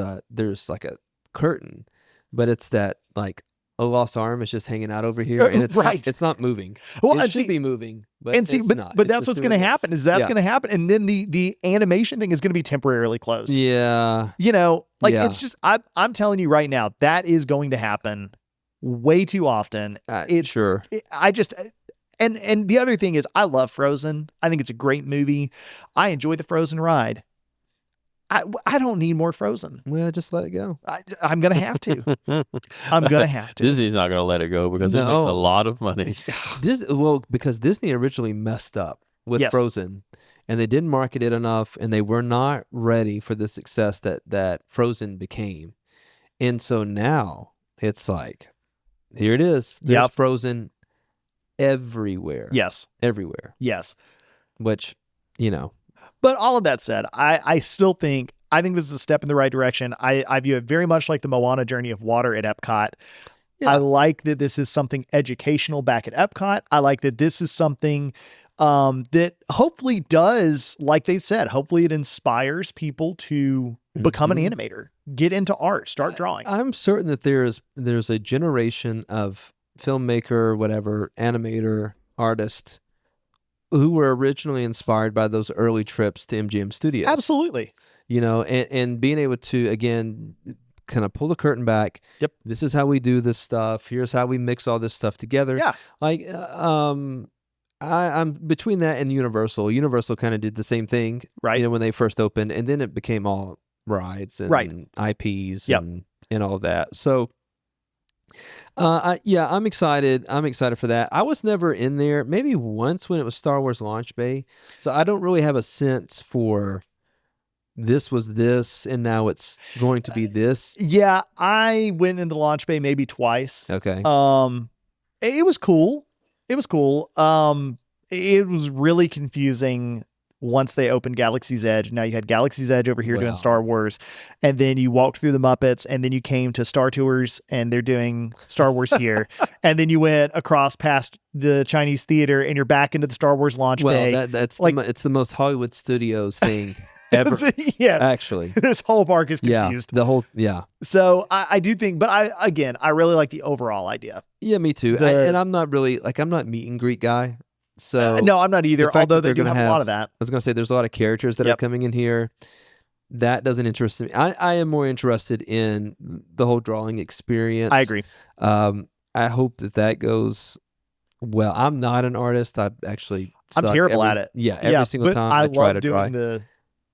like a curtain, but it's that like Olaf's arm is just hanging out over here and it's Right. it's not moving. Well, it and should see- be moving, but and see, it's but not. but It's that's just what's doing going to this. happen. Is that's Yeah. going to happen, and then the animation thing is going to be temporarily closed. Yeah. You know, like Yeah. it's just I'm telling you right now that is going to happen way too often. It's Sure. I just and the other thing is I love Frozen. I think it's a great movie. I enjoy the Frozen ride. I don't need more Frozen. Well, just let it go. I'm gonna have to. I'm gonna have to. Disney's not going to let it go because it makes a No. lot of money. Because Disney originally messed up with Yes. Frozen, and they didn't market it enough, and they were not ready for the success that Frozen became. And so now it's like, here it is. There's Yep. Frozen everywhere. Yes. Everywhere. Yes. Which, you know, But all of that said, I still think this is a step in the right direction. I view it very much like the Moana Journey of Water at Epcot. Yeah. I like that this is something educational back at Epcot. I like that this is something that hopefully does, like they've said, hopefully it inspires people to become an animator, get into art, start drawing. I'm certain that there's a generation of filmmaker, whatever, animator, artist who were originally inspired by those early trips to MGM Studios. Absolutely. You know, and being able to, again, kind of pull the curtain back. Yep. This is how we do this stuff. Here's how we mix all this stuff together. Yeah. Like, I'm between that and Universal. Universal kind of did the same thing, Right. You know, when they first opened, and then it became all rides and Right. IPs Yep. and all of that. So, I'm excited. I'm excited for that. I was never in there. Maybe once when it was Star Wars Launch Bay. So I don't really have a sense for this was this and now it's going to be this. Yeah, I went in the launch bay maybe twice. Okay. It was cool. It was cool. It was really confusing once they opened Galaxy's Edge. Now you had Galaxy's Edge over here doing Wow. Star Wars, and then you walked through the Muppets, and then you came to Star Tours, and they're doing Star Wars here, and then you went across past the Chinese theater, and you're back into the Star Wars launch bay. Well, that's like- it's the most Hollywood Studios thing ever. Yes, Actually, this whole park is yeah, confused. the whole yeah. So I do think, but I really like the overall idea. Yeah, me too. And I'm not really I'm not meet and greet guy. So No, I'm not either. the fact Although that they they're do gonna have a lot have- of that. I was gonna say there's a lot of characters that are Yep. coming in here. That doesn't interest me. I am more interested in the whole drawing experience. I agree. I hope that goes well. I'm not an artist. I'm I'm terrible at it. Yeah, every single but time I I try love to doing draw.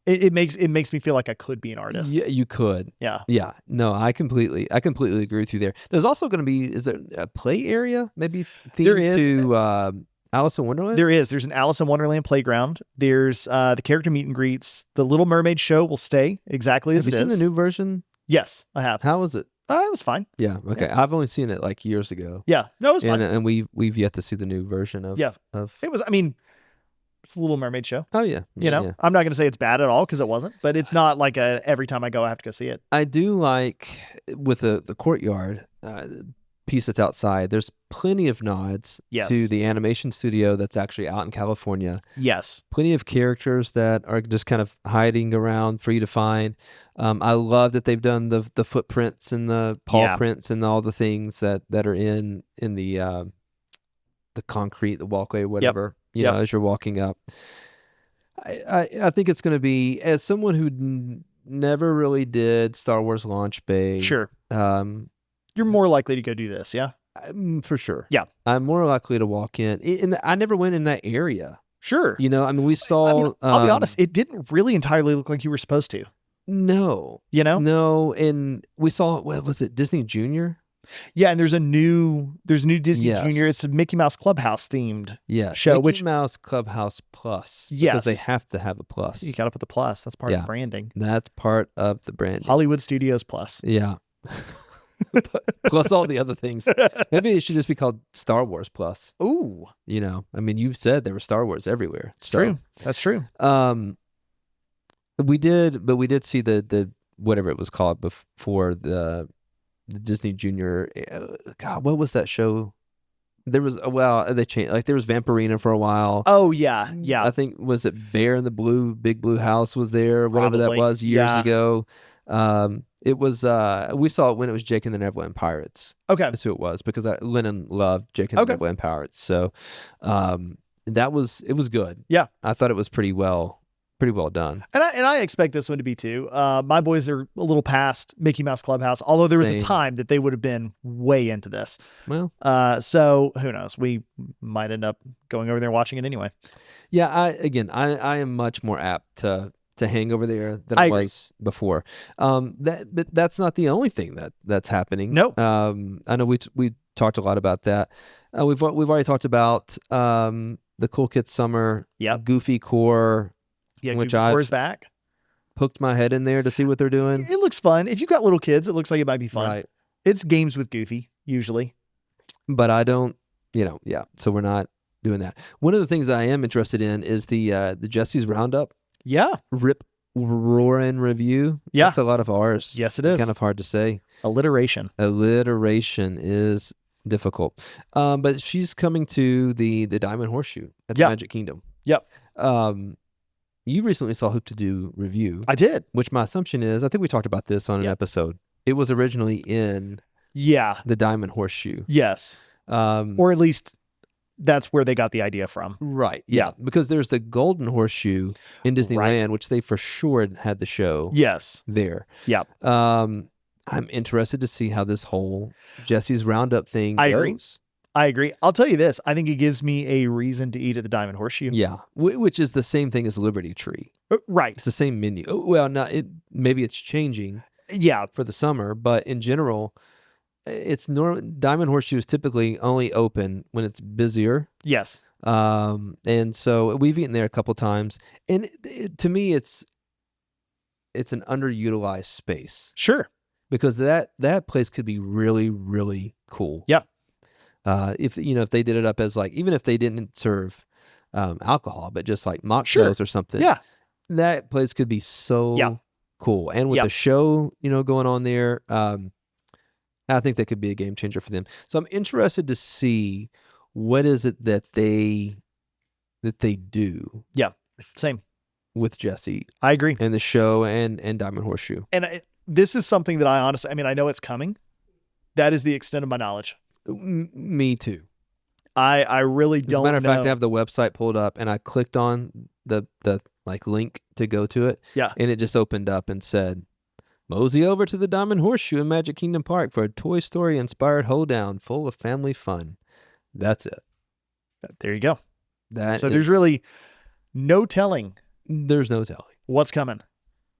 it makes me feel like I could be an artist. Yeah, you could. Yeah. Yeah. No, I completely agree with you there. There's also going to be, is there a play area maybe themed There is. to Alice in Wonderland? There's an Alice in Wonderland playground. There's the character meet and greets. The Little Mermaid show will stay exactly Have as you it seen is. the new version? Yes, I have. How was it? It was fine. Yeah. Okay. I've only seen it like years ago. Yeah. No, it was fine. And we've yet to see the new version of. Yeah. Of. It was. I mean, it's the Little Mermaid show. Oh yeah. You know, Yeah. I'm not going to say it's bad at all because it wasn't, but it's not like every time I go, I have to go see it. I do like with the courtyard piece that's outside. There's plenty of nods Yes. to the animation studio that's actually out in California. Yes. Plenty of characters that are just kind of hiding around for you to find. I love that they've done the footprints and the paw prints and all the things that are in the concrete, the walkway, whatever. You know, as you're walking up. I think it's going to be, as someone who never really did Star Wars Launch Bay. Sure. You're more likely to go do this. Yeah. For sure. Yeah. I'm more likely to walk in. I never went in that area. Sure. You know, I mean, we saw. I'll be honest, it didn't really entirely look like you were supposed to. No. You know? No. And we saw, what was it, Disney Junior? Yeah, and there's a new Disney Yes. Junior. It's a Mickey Mouse Clubhouse themed Yeah. show, Mickey which Mouse Clubhouse Plus. Yes. Because they have to have a plus. you got to put the plus. That's part of Yeah. the branding. That's part of the brand. Hollywood Studios Plus. Yeah. Plus all the other things. Maybe it should just be called Star Wars Plus. Ooh, You know, I mean, you said there were Star Wars everywhere. it's true. That's true. We did see the whatever it was called before the Disney Junior. God, what was that show? There was they changed. Like there was Vampirina for a while. Oh yeah, yeah. I think was it Bear in the Big Blue House was there. Whatever that Probably. was years Yeah. ago. It was we saw it when it was Jake and the Neverland Pirates. Okay. That's who it was because Lennon loved Jake and the Okay. Neverland Pirates. So it was good. Yeah. I thought it was pretty well done. And I expect this one to be too. My boys are a little past Mickey Mouse Clubhouse, although there was Same. a time that they would have been way into this. Well, So who knows? We might end up going over there and watching it anyway. yeah. I am much more apt to hang over there than I I agree. was before. But that's not the only thing that's happening. Nope. I know we talked a lot about that. We've already talked about the Cool Kids Summer. Yep. Goofy Core. Yeah, Which Goofy Core's back. Poked my head in there to see what they're doing. It looks fun. If you've got little kids, it looks like it might be fun. Right. It's games with Goofy usually. But I don't, yeah. So we're not doing that. One of the things I am interested in is the Jesse's Roundup Yeah. Rip Roarin' Review. Yeah. That's a lot of R's. Yes, it is. Kind of hard to say. Alliteration. Alliteration is difficult. But she's coming to the Diamond Horseshoe at the Yeah. Magic Kingdom. Yep. You recently saw Hoop to Do review, I did. which my assumption is, I think we talked about this on an Yep. episode. It was originally in Yeah. the Diamond Horseshoe. Yes. Um, Or at least that's where they got the idea from. Right. Yeah. Because there's the Golden Horseshoe in Disneyland, which they for sure had the show Yes. there. Yep. I'm interested to see how this whole Jesse's Roundup thing I agree. goes. I agree. I'll tell you this. I think it gives me a reason to eat at the Diamond Horseshoe. Yeah. Which is the same thing as Liberty Tree. Right. It's the same menu. Oh, well, maybe it's changing Yeah. for the summer, but in general, it's Diamond Horseshoe is typically only open when it's busier. Yes. And so we've eaten there a couple times, and to me, it's an underutilized space Sure. because that place could be really, really cool. Yeah. If they did it up as like, even if they didn't serve alcohol, but just like Sure. mocktails or something. Yeah. That place could be so Yeah. cool. And with Yeah. the show, going on there, I think that could be a game changer for them. So I'm interested to see what is it that they do Same. with Jesse I agree. and the show and Diamond Horseshoe. And this is something that I mean, I know it's coming. That is the extent of my knowledge. Me too. I really As a don't matter of know. fact, I have the website pulled up and I clicked on the like link to go to it. Yeah. And it just opened up and said, mosey over to the Diamond Horseshoe in Magic Kingdom Park for a Toy Story inspired hoedown full of family fun. That's it. There you go. That So there's is- really no telling there's no telling. what's coming.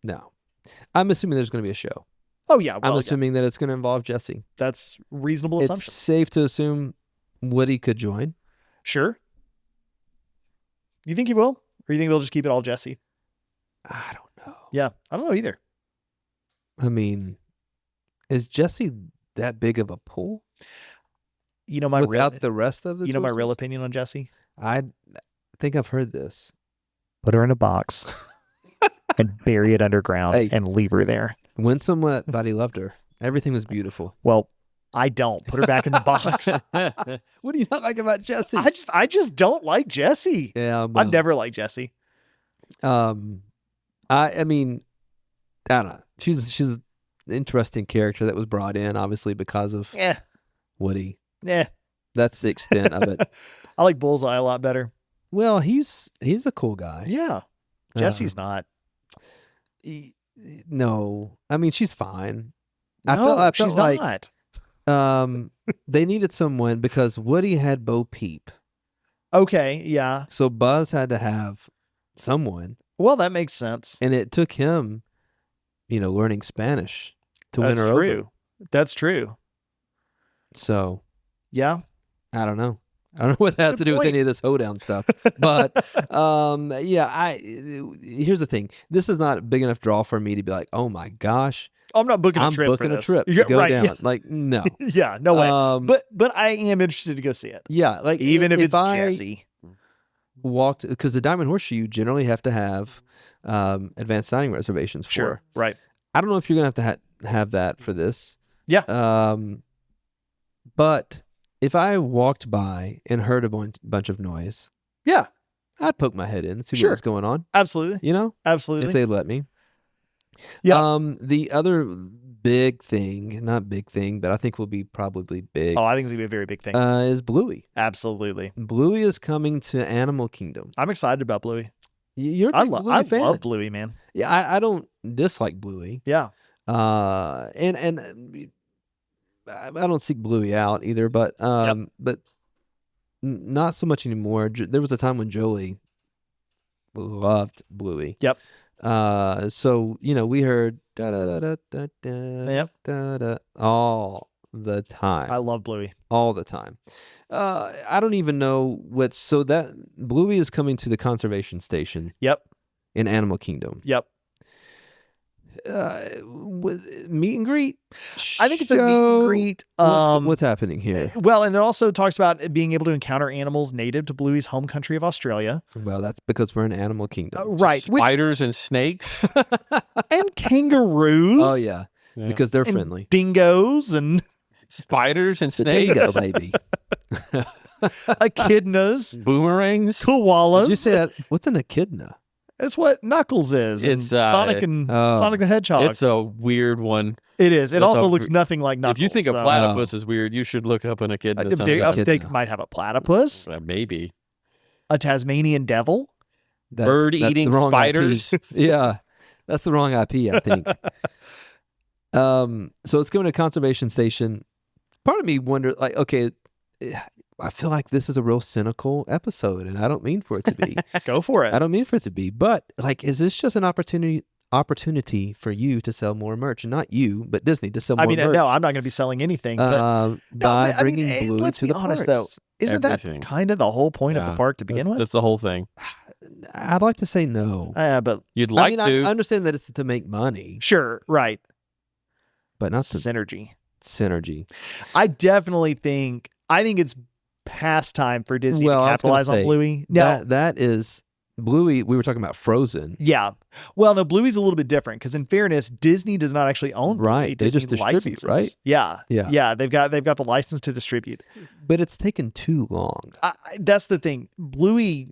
No. I'm assuming there's going to be a show. Oh yeah, I'm well, yeah, assuming that it's going to involve Jesse. that's reasonable It's assumption. safe to assume Woody could join. Sure. You think he will, or you think they'll just keep it all Jesse? I don't know. Yeah, I don't know either. I mean, is Jesse that big of a pull You know my without the rest of the you know my choices? real opinion on Jesse. I think I've heard this. Put her in a box and bury it underground Hey. and leave her there. When somebody loved her, everything was beautiful. Well, I don't put her back in the box. What do you not like about Jesse? I just don't like Jesse. Yeah, well, I've never liked Jesse. I mean, I don't know. She's an interesting character that was brought in, obviously because of Yeah, Woody. yeah. That's the extent of it. I like Bullseye a lot better. Well, he's a cool guy. Yeah, Jesse's not. No, I mean she's fine. No, I felt she's like not. they needed someone because Woody had Bo Peep, Okay, yeah. so Buzz had to have someone, Well, that makes sense. and it took him, learning Spanish to That's win her true. over. That's true. So Yeah. I don't know. I don't know what that has Good to do with point. any of this hoedown stuff. But yeah, here's the thing. This is not a big enough draw for me to be like, oh my gosh, I'm not booking a I'm trip. booking for a this. trip to Yeah, go right, down. Yeah. Like, no. Yeah, no way. But I am interested to go see it. Yeah, like Even if it's I Jesse. walked, because the Diamond Horseshoe you generally have to have advanced dining reservations for. Sure. Right. I don't know if you're gonna have to have that for this. Yeah. But if I walked by and heard a bunch of noise, Yeah. I'd poke my head in and see Sure. what was going on. Absolutely. If Absolutely. they let me. Yeah. The other big thing, not big thing, but I think will be probably big, Oh, I think it's gonna be a very big thing. is Bluey. Absolutely. Bluey is coming to Animal Kingdom. I'm excited about Bluey. You're a I big love Bluey fan. Bluey, man. Yeah, I don't dislike Bluey. Yeah. And I don't seek Bluey out either, but not so much anymore. There was a time when Joey loved Bluey. Yep. So we heard da da da da da Yep. da da all the time. I love Bluey. All the time. I don't even know what. So that Bluey is coming to the conservation station Yep. in Animal Kingdom. Yep. Meet and greet. I think it's a meet show? and greet. What's happening here? Well, and it also talks about being able to encounter animals native to Bluey's home country of Australia. Well, that's because we're in Animal Kingdom. Right. Spiders and snakes. And kangaroos. Oh yeah, Yeah. because they're and friendly. dingoes and Spiders and The dingo, snakes. baby. echidnas, Boomerangs. koalas. Did you say that? What's an echidna? That's what Knuckles is. and It's, Sonic and Sonic the Hedgehog. It's a weird one. It is. It it's also a- looks nothing like Knuckles. If you think a so- platypus is weird, you should look up an echidna. They, sometime. they might have a platypus, Maybe. a Tasmanian devil. That's Bird-eating the wrong spiders. IP. Yeah, that's the wrong IP, I think. So it's going to conservation station. Part of me wonder, like, okay, I feel like this is a real cynical episode, and I don't mean for it to be. Go for it. I don't mean for it to be, but like, is this just an opportunity for you to sell more merch? Not you, but Disney to sell more I mean, merch. no, I'm not going to be selling anything. But By I mean, bringing hey, Bluey let's to be the honest, parks. isn't everything. that kind of the whole point of the Yeah, park to begin with? That's the whole thing. I'd like to say no. But You'd like I to. understand that it's to make money, sure, right. but not to Synergy. synergy. I definitely think it's pastime for Disney Well, to I was gonna capitalize on say, Bluey. No, that is Bluey. We were talking about Frozen. yeah. Well, no, Bluey's a little bit different because, in fairness, Disney does not actually own Bluey. Right, they Disney just distribute, licenses. right? Yeah, Yeah. yeah. They've got the license to distribute. But it's taken too long. That's the thing. Bluey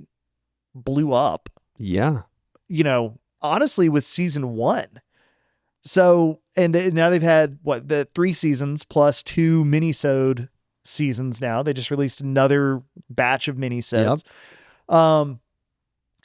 blew up. Yeah. Honestly, with season 1. So, and now they've had the 3 seasons plus 2 mini-sode seasons. Now they just released another batch of mini-sodes. Yep.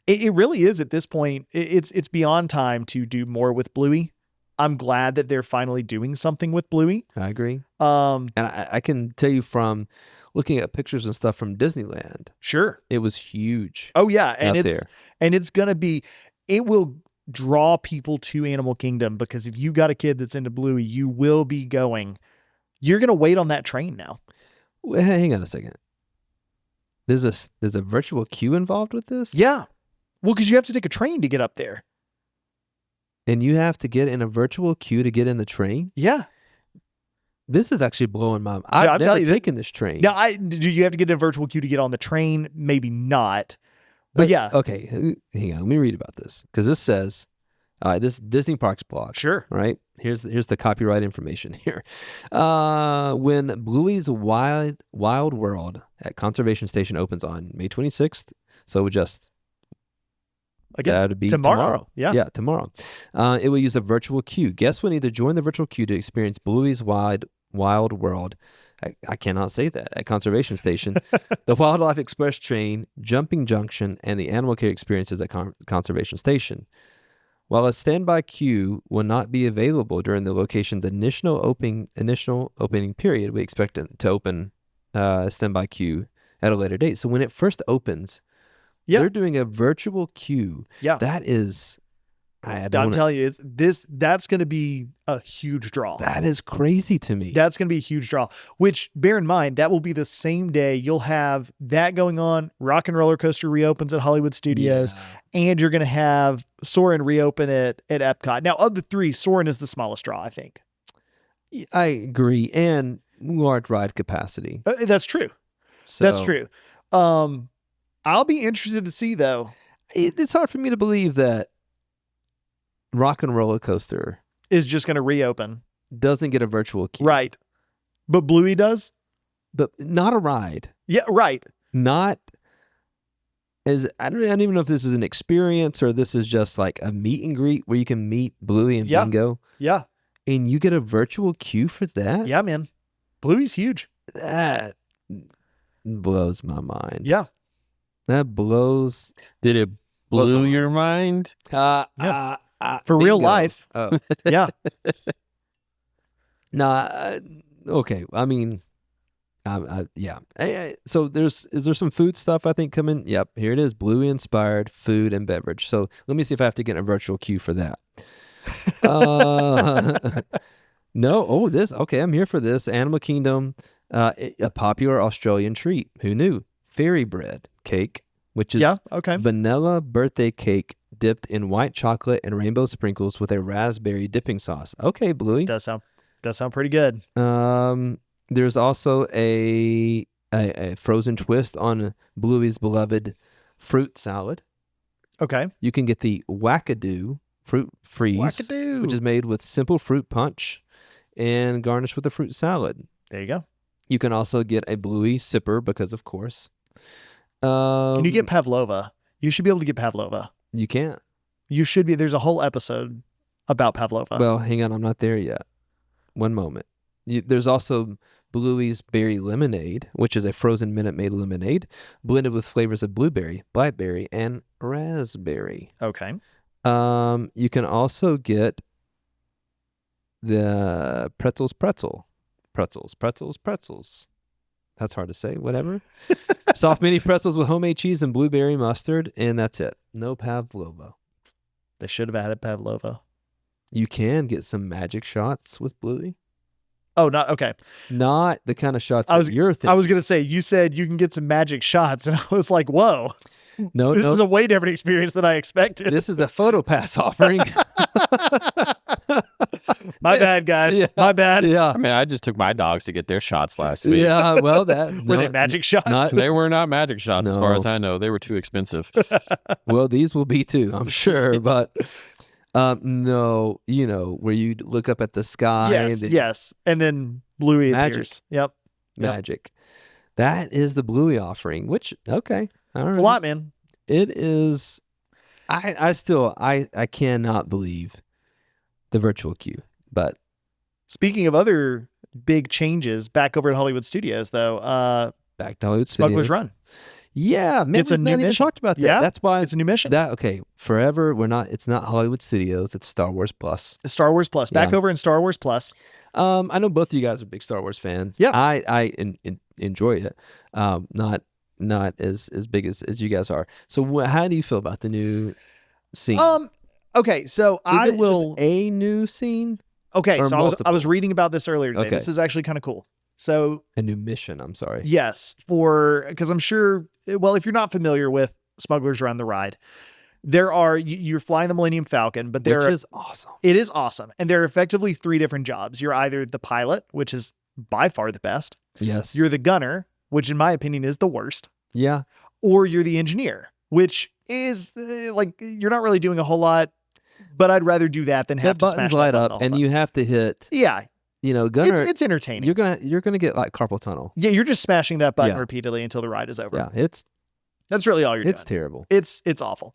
It really is at this point. It's beyond time to do more with Bluey. I'm glad that they're finally doing something with Bluey. I agree. And I can tell you from looking at pictures and stuff from Disneyland, sure, it was huge. oh yeah, and out it's gonna be. It will draw people to Animal Kingdom because if you got a kid that's into Bluey, you will be going. You're gonna wait on that train now. Well, hang on a second. There's a virtual queue involved with this? Yeah. Well, because you have to take a train to get up there. And you have to get in a virtual queue to get in the train? Yeah. This is actually blowing my mind. I'm I've telling never you, taken this train. Now, do you have to get in a virtual queue to get on the train? Maybe not. But yeah. Okay, hang on. Let me read about this because this says, this Disney Parks blog. Sure. Right? Here's the copyright information here. When Bluey's Wild World at Conservation Station opens on May 26th, so just again, that would be tomorrow. Yeah, tomorrow. It will use a virtual queue. Guests will need to join the virtual queue to experience Bluey's Wild World. I cannot say that. At Conservation Station, the Wildlife Express train, Jumping Junction, and the animal care experiences at Conservation Station. While a standby queue will not be available during the location's initial opening period, we expect it to open a standby queue at a later date. So when it first opens, they're doing a virtual queue. Yeah. That is, I'm telling you, that's going to be a huge draw. That is crazy to me. That's going to be a huge draw, which bear in mind, that will be the same day you'll have that going on. Rock and Roller Coaster reopens at Hollywood Studios, and you're going to have Soarin' reopen at Epcot. Now, of the 3, Soarin' is the smallest draw, I think. I agree. And large ride capacity. That's true. So, that's true. I'll be interested to see, though. It's hard for me to believe that Rock and Roller Coaster is just going to reopen. Doesn't get a virtual queue. Right. But Bluey does? But not a ride. Yeah, right. Not as, I don't even know if this is an experience or this is just like a meet and greet where you can meet Bluey and Bingo. Yeah. And you get a virtual queue for that? Yeah, man. Bluey's huge. That blows my mind. Yeah. That blows. Did it blow your mind? For Bingo. real life. Oh. Yeah. Nah. Okay. I mean, yeah. So is there some food stuff I think coming? Yep. Here it is. Bluey inspired food and beverage. So let me see if I have to get in a virtual queue for that. No. Oh, this. Okay. I'm here for this. Animal Kingdom, a popular Australian treat. Who knew? Fairy bread cake, which is vanilla birthday cake dipped in white chocolate and rainbow sprinkles with a raspberry dipping sauce. Okay, Bluey. Does sound pretty good. There's also a frozen twist on Bluey's beloved fruit salad. Okay. You can get the Wackadoo fruit freeze, which is made with simple fruit punch and garnished with a fruit salad. There you go. You can also get a Bluey sipper because, of course. Can you get pavlova? You should be able to get pavlova. You can't. You should be. There's a whole episode about pavlova. Well, hang on. I'm not there yet. One moment. There's also Bluey's Berry Lemonade, which is a frozen Minute Maid lemonade blended with flavors of blueberry, blackberry, and raspberry. Okay. You can also get the Pretzels. That's hard to say. Whatever. Soft mini pretzels with homemade cheese and blueberry mustard, and that's it. No pavlova. They should have added pavlova. You can get some magic shots with Bluey. Oh, not okay. Not the kind of shots you're thinking. I was gonna say, you said you can get some magic shots, and I was like, whoa. No, this is a way different experience than I expected. This is a photo pass offering. My bad, guys. Yeah. My bad. Yeah. I mean, I just took my dogs to get their shots last week. Yeah. Well, that Were they magic shots? not- They were not magic shots, as far No. as I know. They were too expensive. well, these will be too, I'm sure. But no, where you look up at the sky. Yes, and yes. And then Bluey Magic. appears. Yep. magic. That is the Bluey offering. Which okay, all right. It's a lot, man. It is. I cannot believe the virtual queue. But Speaking of other big changes back over at Hollywood Studios, though, back to Hollywood Smuggler's Studios. Run. Yeah, man, It's a we've new not even mission. talked about that. Yeah, That's why It's a new mission. that okay. Forever, it's not Hollywood Studios. It's Star Wars Plus. Star Wars Plus. Back Yeah. over in Star Wars Plus. I know both of you guys are big Star Wars fans. Yeah. I enjoy it. Not as big as you guys are. So how do you feel about the new scene? Okay, so Is I it will. just a new scene, Okay, or so I was multiple? reading about this earlier today. Okay. This is actually kind of cool. So a new mission? I'm sorry. yes, because I'm sure. Well, if you're not familiar with Smuggler's Run, the ride, you're flying the Millennium Falcon, but Which is awesome. it is awesome, and there are effectively 3 different jobs. You're either the pilot, which is by far the best. Yes. You're the gunner, which in my opinion is the worst, yeah. or you're the engineer, which is like you're not really doing a whole lot. But I'd rather do that than have The to smash buttons that light button up, the whole and time. you have to hit. Yeah, Gunner. it's entertaining. You're gonna get like carpal tunnel. Yeah, you're just smashing that button Yeah. repeatedly until the ride is over. Yeah. It's That's really all you're doing. terrible. It's awful.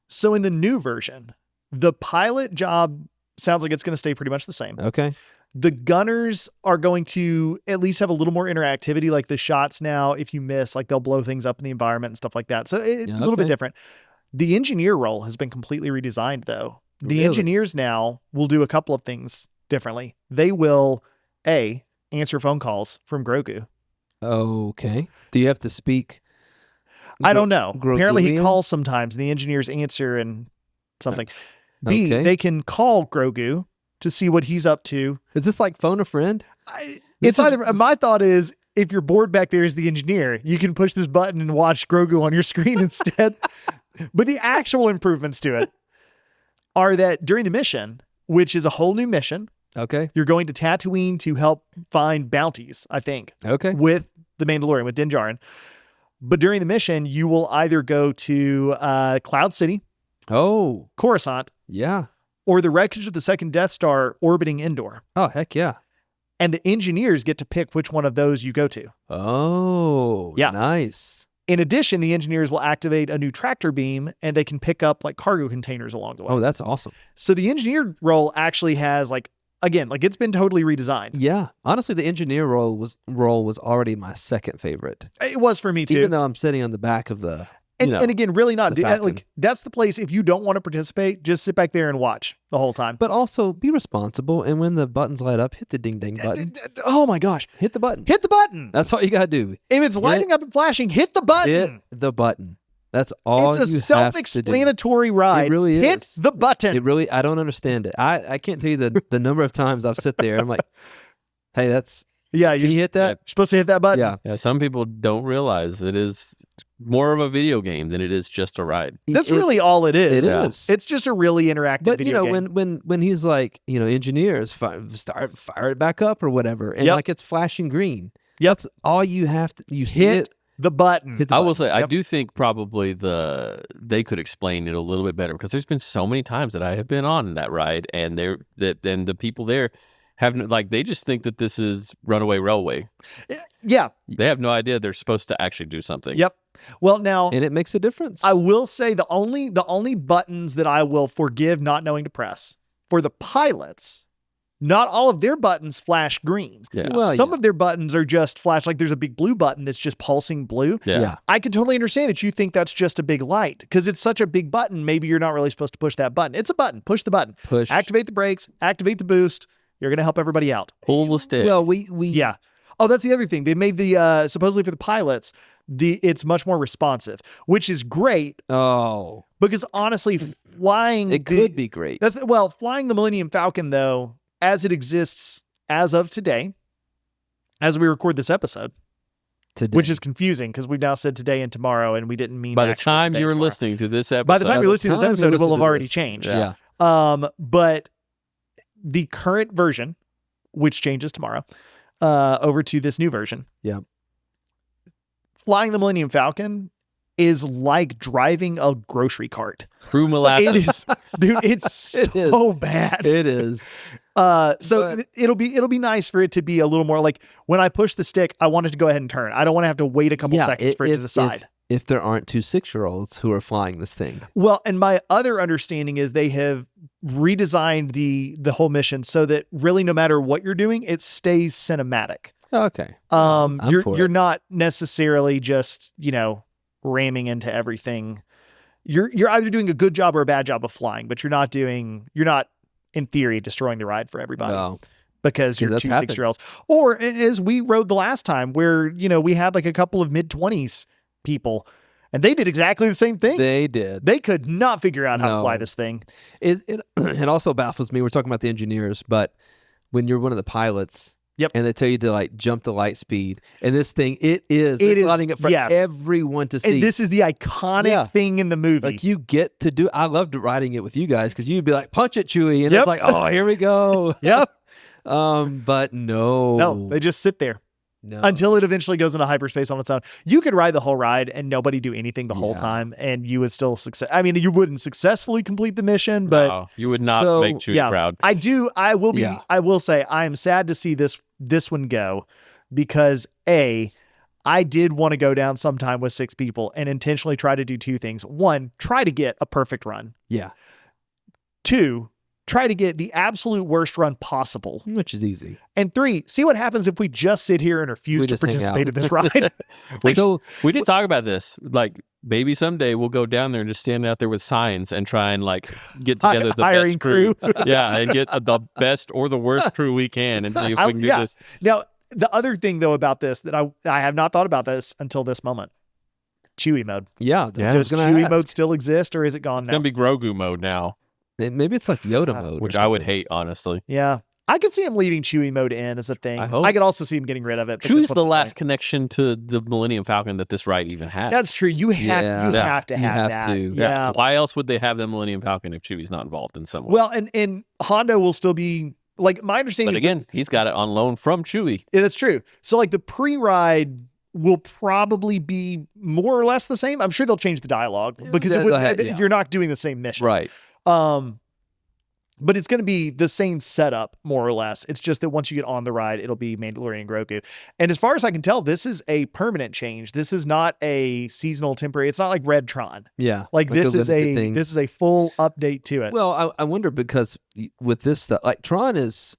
So in the new version, the pilot job sounds like it's going to stay pretty much the same. Okay. The gunners are going to at least have a little more interactivity, like the shots now, if you miss, like they'll blow things up in the environment and stuff like that. So it's a little bit okay. different. The engineer role has been completely redesigned, though. The Really? engineers now will do a couple of things differently. They will, answer phone calls from Grogu. Okay. Do you have to speak? I don't know. Apparently he Groguian? calls sometimes. The engineers answer and something. B, Okay. they can call Grogu to see what he's up to. Is this like phone a friend? It's either, my thought is, if you're bored back there as the engineer, you can push this button and watch Grogu on your screen instead. But the actual improvements to it are that during the mission, which is a whole new mission, Okay. you're going to Tatooine to help find bounties, I think, Okay. with the Mandalorian, with Din Djarin. But during the mission, you will either go to Cloud City, Oh, Coruscant, yeah. or the wreckage of the second Death Star orbiting Endor. Oh, heck yeah. And the engineers get to pick which one of those you go to. Oh, Yeah. Nice. In addition, the engineers will activate a new tractor beam and they can pick up like cargo containers along the way. Oh, that's awesome. So the engineer role actually has it's been totally redesigned. Yeah. Honestly, the engineer role was already my second favorite. It was for me too. Even though I'm sitting on the back of the And again, really not the Falcon. like that's the place. If you don't want to participate, just sit back there and watch the whole time. but also be responsible, and when the buttons light up, hit the ding ding button. Oh my gosh, Hit the button. hit the button! That's all you gotta do. If it's lighting up and flashing, hit the button. Hit the button. That's all It's a you have to do. self-explanatory ride. It really Hit is. the button. It really, I don't understand it. I can't tell you the number of times I've sit there. I'm like, hey, that's Yeah, can you're you hit that? supposed to hit that button. Yeah. Yeah, some people don't realize it is more of a video game than it is just a ride. That's It- really all it is. It Yeah. is. It's just a really interactive But video game. when he's like, engineers fire it back up or whatever, and Yep. like it's flashing green. Yep. That's all you have to. You see Hit it. the button. Hit the I will button. say, I Yep. do think probably they could explain it a little bit better, because there's been so many times that I have been on that ride, and the people there they just think that this is Runaway Railway. Yeah. They have no idea they're supposed to actually do something. Yep. Well, now and it makes a difference. I will say the only buttons that I will forgive not knowing to press for the pilots, not all of their buttons flash green. Yeah. Well, Some of their buttons are just flash, like there's a big blue button that's just pulsing blue. Yeah. I can totally understand that you think that's just a big light because it's such a big button. Maybe you're not really supposed to push that button. It's a button. Push the button. push. Activate the brakes. Activate the boost. You're going to help everybody out. Pull the stick. Well, we Yeah. Oh, that's the other thing. They made the supposedly for the pilots, it's much more responsive, which is great Oh, because honestly, flying it could be great. flying the Millennium Falcon though, as it exists as of today, as we record this episode, Today. which is confusing because we've now said today and tomorrow, and we didn't mean By the actual time today you're and tomorrow. listening to this episode, By the time you're listening to this time you episode, it will listen have to already this. changed. Yeah. Yeah. But the current version, which changes tomorrow, over to this new version. Yeah. Flying the Millennium Falcon is like driving a grocery cart. Through It molasses. is, dude. It's It is. so bad. It is. So it'll be nice for it to be a little more like when I push the stick, I want it to go ahead and turn. I don't want to have to wait a couple seconds for it to decide. If there aren't 2 6-year-olds who are flying this thing. Well, and my other understanding is they have redesigned the whole mission so that really no matter what you're doing, it stays cinematic. Okay. I'm for You're it. not necessarily just, ramming into everything. You're either doing a good job or a bad job of flying, but you're not in theory destroying the ride for everybody. No. Because you're that's 2 happened. 6-year-olds. Or as we rode the last time where, we had like a couple of mid-20s people and they did exactly the same thing. They did. They could not figure out how to No. fly this thing. It also baffles me. We're talking about the engineers, but when you're one of the pilots, Yep. and they tell you to like jump the light speed, and this thing, it's lighting up for yes. everyone to see. And this is the iconic thing in the movie. Like you get to do. I loved riding it with you guys because you'd be like, "Punch it, Chewie," and Yep. it's like, "Oh, here we go." Yep. But No, they just sit there no. until it eventually goes into hyperspace on its own. You could ride the whole ride and nobody do anything the whole Yeah. time, and you would still success. I mean, you wouldn't successfully complete the mission, but No, you would not So, make Chewie yeah. proud. I will be. Yeah. I will say I am sad to see this one go because I did want to go down sometime with 6 people and intentionally try to do 2 things. 1, try to get a perfect run. Yeah, 2, try to get the absolute worst run possible. which is easy. And 3, see what happens if we just sit here and refuse We to just hang participate out. in this ride. So We did talk about this. Like, maybe someday we'll go down there and just stand out there with signs and try and like get together the Hiring best crew. crew. Yeah, and get the best or the worst crew we can and see if we can do yeah. this. Now, the other thing though about this that I have not thought about this until this moment. Chewie mode. yeah, that's what I Does was gonna Chewie ask. mode still exist or is it gone It's now? gonna be Grogu mode now, Maybe it's like Yoda mode, or which I would something. hate, honestly. Yeah. I could see him leaving Chewie mode in as a thing. I hope. I could also see him getting rid of it. because Chewie's what's the point? last connection to the Millennium Falcon that this ride even has. That's true. You have Yeah. you Yeah. have to You have have that. to. Yeah. Why else would they have the Millennium Falcon if Chewie's not involved in some way? Well, and Hondo will still be like my understanding but is again, he's got it on loan from Chewie. yeah, that's true. So like the pre-ride will probably be more or less the same. I'm sure they'll change the dialogue because it they'll would, have- yeah. you're not doing the same mission. Right. But it's going to be the same setup, more or less. It's just that once you get on the ride, it'll be Mandalorian and Grogu. And as far as I can tell, this is a permanent change. This is not a seasonal temporary. It's not like Red Tron. Yeah. Like this is limited thing. this is a full update to it. Well, I wonder because with this stuff, like Tron is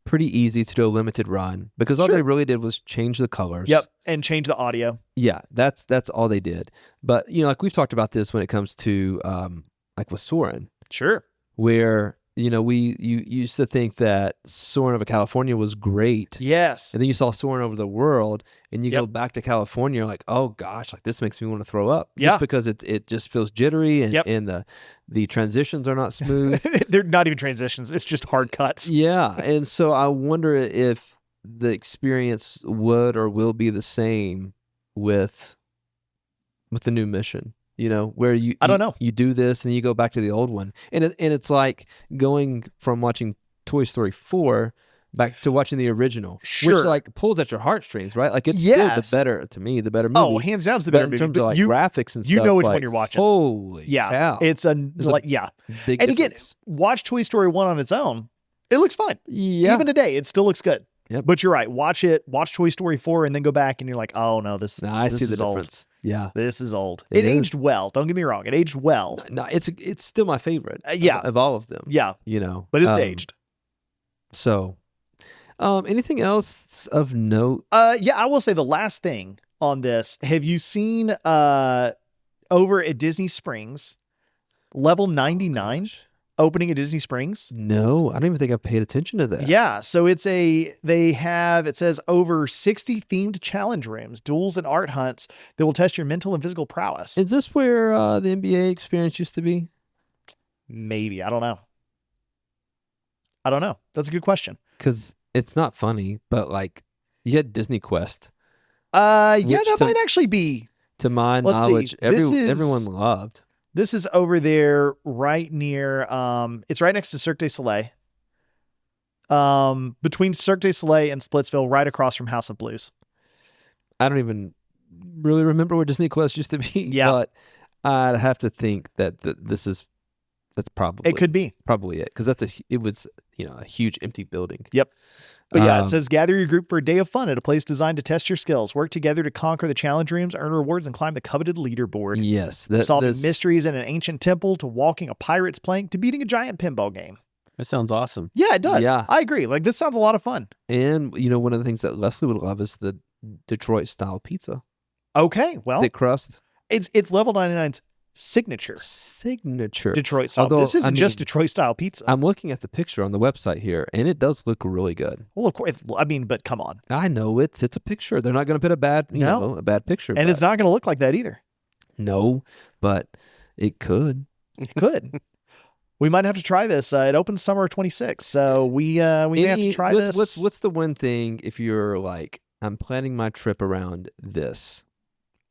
pretty easy to do a limited run because all Sure. they really did was change the colors. Yep, and change the audio. Yeah, that's all they did. But like we've talked about this when it comes to like with Soarin', Sure. where you used to think that Soarin' over California was great. Yes. And then you saw Soarin' over the world, and you Yep. go back to California, you're like, oh gosh, like this makes me want to throw up. Yeah. Just because it just feels jittery and, Yep. and the transitions are not smooth. They're not even transitions. It's just hard cuts. Yeah. And so I wonder if the experience would or will be the same with the new mission. Where I don't know. You do this and you go back to the old one. And it's like going from watching Toy Story 4 back to watching the original. Sure. Which like pulls at your heartstrings, right? Like it's Yes. still the better movie. Oh, hands down, it's the But better in movie. terms of But like you, graphics and stuff. you know which like, one you're watching. Holy Yeah. cow. It's a a- yeah. Big And again, difference. watch Toy Story 1 on its own. It looks fine. Yeah. Even today, it still looks good. Yep. But you're right. Watch Toy Story 4 and then go back and you're like, oh no, this I this see the is old. difference. Yeah. This is old. It It is. aged well. Don't get me wrong. It aged well. No, it's still my favorite. Yeah. Of all of them. Yeah. But it's aged. So, anything else of note? Yeah, I will say the last thing on this. Have you seen over at Disney Springs, level 99 opening at Disney Springs? No, I don't even think I paid attention to that. Yeah, so it says over 60 themed challenge rooms, duels and art hunts that will test your mental and physical prowess. Is this where the NBA experience used to be? Maybe, I don't know. That's a good question. Because it's not funny, but like you had Disney Quest. Yeah, Which that to- might actually be. To my Let's see, knowledge, this is- everyone loved. This is over there right near, it's right next to Cirque du Soleil. Between Cirque du Soleil and Splitsville, right across from House of Blues. I don't even really remember where Disney Quest used to be. Yeah. But I'd have to think that that's probably It could be. probably it because it was a huge empty building. Yep. But yeah, it Um, says gather your group for a day of fun at a place designed to test your skills. Work together to conquer the challenge rooms, earn rewards, and climb the coveted leaderboard. Yes, From solving this- mysteries in an ancient temple to walking a pirate's plank to beating a giant pinball game. That sounds awesome. Yeah, it does. Yeah. I agree. Like, this sounds a lot of fun. And one of the things that Leslie would love is the Detroit style pizza, Okay, well, thick crust, it's Level 99's signature signature. Detroit style. Although, This isn't I just mean, Detroit style pizza. I'm looking at the picture on the website here, and it does look really good. Well, of course. But come on. I know it's a picture. They're not going to put a bad a bad picture. And it's not going to look like that either. no, but it could. It could. We might have to try this. It opens summer of 26, so we may have to try this. What's the one thing if you're like, I'm planning my trip around this?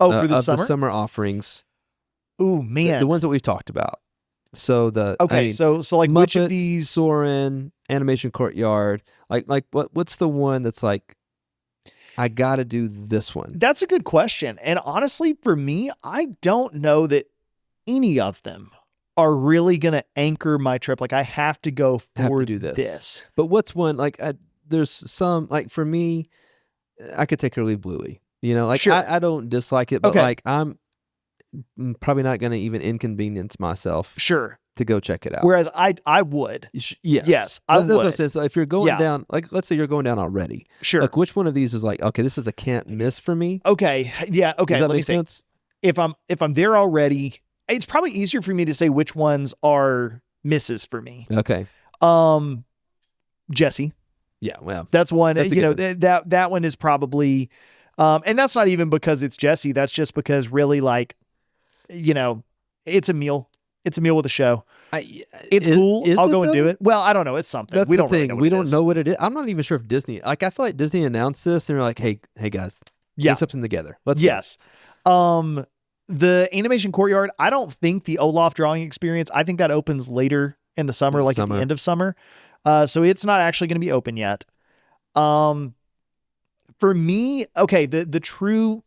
for the of summer? the summer offerings, Ooh, the man. ones that we've talked about. So Okay, so like which of Muppets, these? Soarin', Animation Courtyard, like what's the one that's like, I gotta do this one? That's a good question. And honestly, for me, I don't know that any of them are really going to anchor my trip. Like, I have to go Have to for do this. But what's one like? There's some like for me, I could take or leave Bluey. Sure. I don't dislike it, but Okay. like I'm probably not gonna even inconvenience myself Sure. to go check it out. Whereas I would. Yes, I That's what I'm would. saying. So if you're going Yeah. down, like let's say you're going down already, Sure. like which one of these is like, okay, this is a can't miss for me? Okay. Yeah. Okay. Does that Let me make think. sense? If I'm there already, it's probably easier for me to say which ones are misses for me. Okay. Jesse. Yeah. Well. That's one. That's a good That one is probably, and that's not even because it's Jesse. That's just because really, like, it's a meal. It's a meal with a show. It's cool. I'll go and do it. Well, I don't know. It's something. That's we the don't really thing. know what We it don't is. know what it is. I'm not even sure if Disney. Like I feel like Disney announced this and they're like, hey guys, Yeah. get something together. Let's go. Yes. The Animation Courtyard, I don't think the Olaf drawing experience, I think that opens later in the summer, like at the end of summer. So it's not actually going to be open yet. For me, okay, the true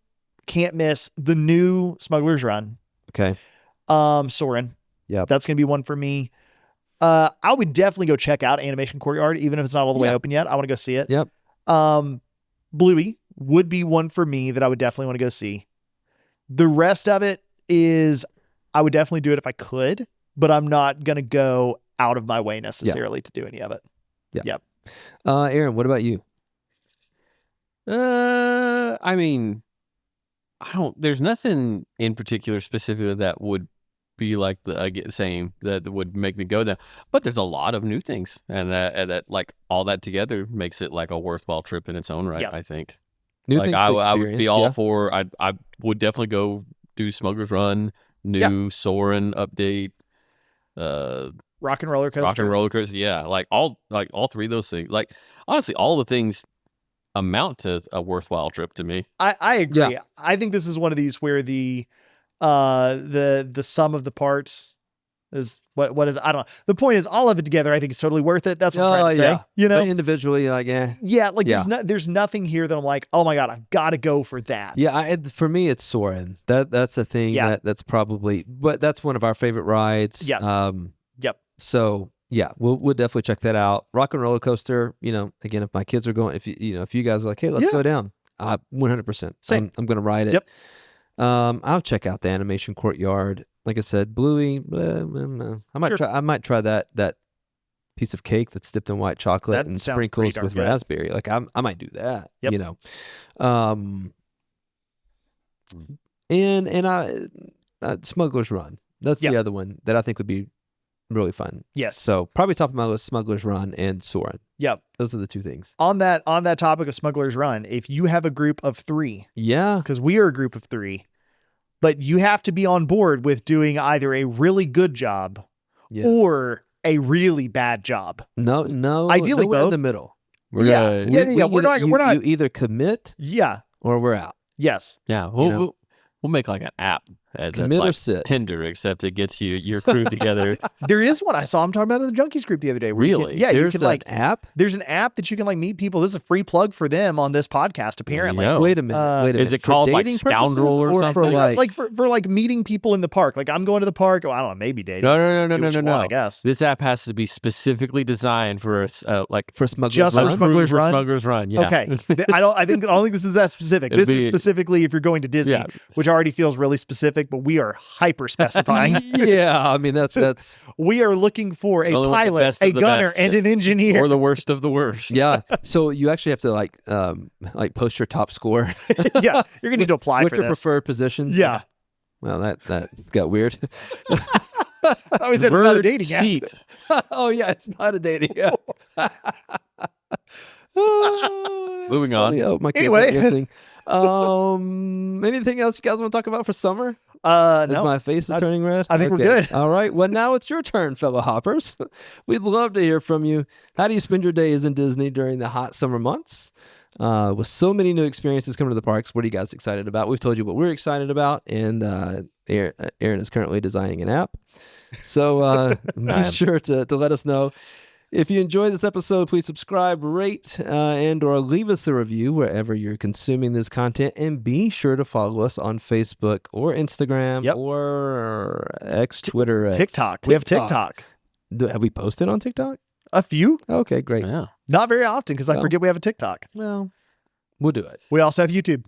can't miss the new Smuggler's Run. Okay. Soarin'. Yep. That's going to be one for me. I would definitely go check out Animation Courtyard, even if it's not all the way Yeah. open yet. I want to go see it. Yep. Bluey would be one for me that I would definitely want to go see. The rest of it is, I would definitely do it if I could, but I'm not going to go out of my way necessarily to do any of it. Yeah. Yep. Aaron, what about you? I mean, there's nothing in particular specifically that would be like the same that would make me go there. But there's a lot of new things, and that like all that together makes it like a worthwhile trip in its own right. Yeah. I think. New Like things to I would be experience, all yeah. for. I would definitely go do Smuggler's Run, new Soarin' update, Rock and Roller Coaster. Rock and Roller Coaster. Yeah, like all three of those things. Like honestly, all the things amount to a worthwhile trip to me. I agree. Yeah. I think this is one of these where the sum of the parts is what is, I don't know. The point is all of it together I think is totally worth it. That's what I'm trying to say. yeah. But individually, like yeah. Yeah, like Yeah. there's nothing here that I'm like, oh my God, I've got to go for that. Yeah, for me, it's Soarin'. That's a thing Yeah. that's probably, but that's one of our favorite rides. Yeah. Yep. So yeah, we'll definitely check that out. Rock and Roller Coaster. Again, if my kids are going, if you guys are like, hey, let's Yeah. go down. 100%. Same. I'm gonna ride it. Yep. I'll check out the Animation Courtyard. Like I said, Bluey. I might Sure. try. I might try that piece of cake that's dipped in white chocolate That and sounds pretty sprinkles darn with good. raspberry. Like I might do that. Yep. And Smuggler's Run. That's Yep. the other one that I think would be really fun. Yes. So probably top of my list, Smuggler's Run and Soarin'. Yep. Those are the two things. On that topic of Smuggler's Run, if you have a group of 3, Yeah. because we are a group of 3, but you have to be on board with doing either a really good job Yes. or a really bad job. no. Ideally nowhere in both. the middle. We're Yeah. gonna- Yeah. We're not. You either commit Yeah. or we're out. Yes. Yeah, know? we'll make like an app That's Commit or like sit. Tinder, except it gets your crew together. There is one I saw. I'm talking about in the Junkies group the other day. Where you can- Really? yeah, you There's can an like. app. There's an app that you can like meet people. This is a free plug for them on this podcast. Apparently, go. Wait a minute. Wait a minute. Is it For called like dating Scoundrel purposes or for something? like, for like meeting people in the park. Like I'm going to the park. Well, I don't know, maybe dating. No, Do what you want, I no. guess. This app has to be specifically designed for us, like for smugglers? Just for Run? smugglers. for Run? Smugglers Run. Yeah. Okay, I don't think this is that specific. It'd This is be- specifically if you're going to Disney, Yeah. which already feels really specific. But we are hyper specifying. Yeah, I mean that's We are looking for a Only want the pilot, best a of the gunner, best. and an engineer. Or the worst of the worst. yeah. So you actually have to like post your top score. Yeah, you're gonna need to apply What's for your this. preferred position? Yeah, Well, that got weird. I always said it's not a dating app. Seat. Oh yeah, it's not a dating app. Moving on. Oh, my kids Anyway. are listening. Anything else you guys want to talk about for summer? As No, my face is turning red? I think we're Okay. good. All right. Well, now it's your turn, fellow hoppers. We'd love to hear from you. How do you spend your days in Disney during the hot summer months? With so many new experiences coming to the parks, what are you guys excited about? We've told you what we're excited about, and Aaron is currently designing an app. So be sure to let us know. If you enjoyed this episode, please subscribe, rate, and or leave us a review wherever you're consuming this content. And be sure to follow us on Facebook or Instagram Yep. or X, Twitter, X. TikTok. We have TikTok. Have we posted on TikTok? A few, Okay, great. Yeah. not very often, because I Well. forget we have a TikTok. Well, we'll do it. We also have YouTube.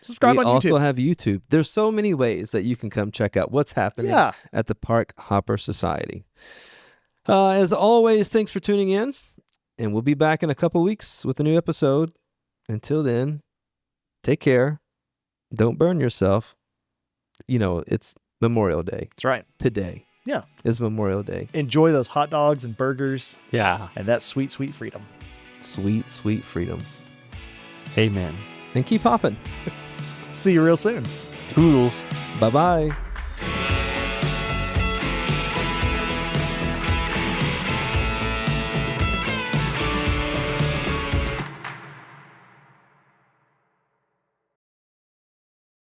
Subscribe We on also YouTube. have YouTube. There's so many ways that you can come check out what's happening Yeah. at the Park Hopper Society. As always, thanks for tuning in, and we'll be back in a couple weeks with a new episode. Until then, take care. Don't burn yourself. You know, it's Memorial Day That's right. today. Yeah. It's Memorial Day. Enjoy those hot dogs and burgers Yeah. and that sweet, sweet freedom. Sweet, sweet freedom. Amen. And keep hopping. See you real soon. Toodles. Bye-bye.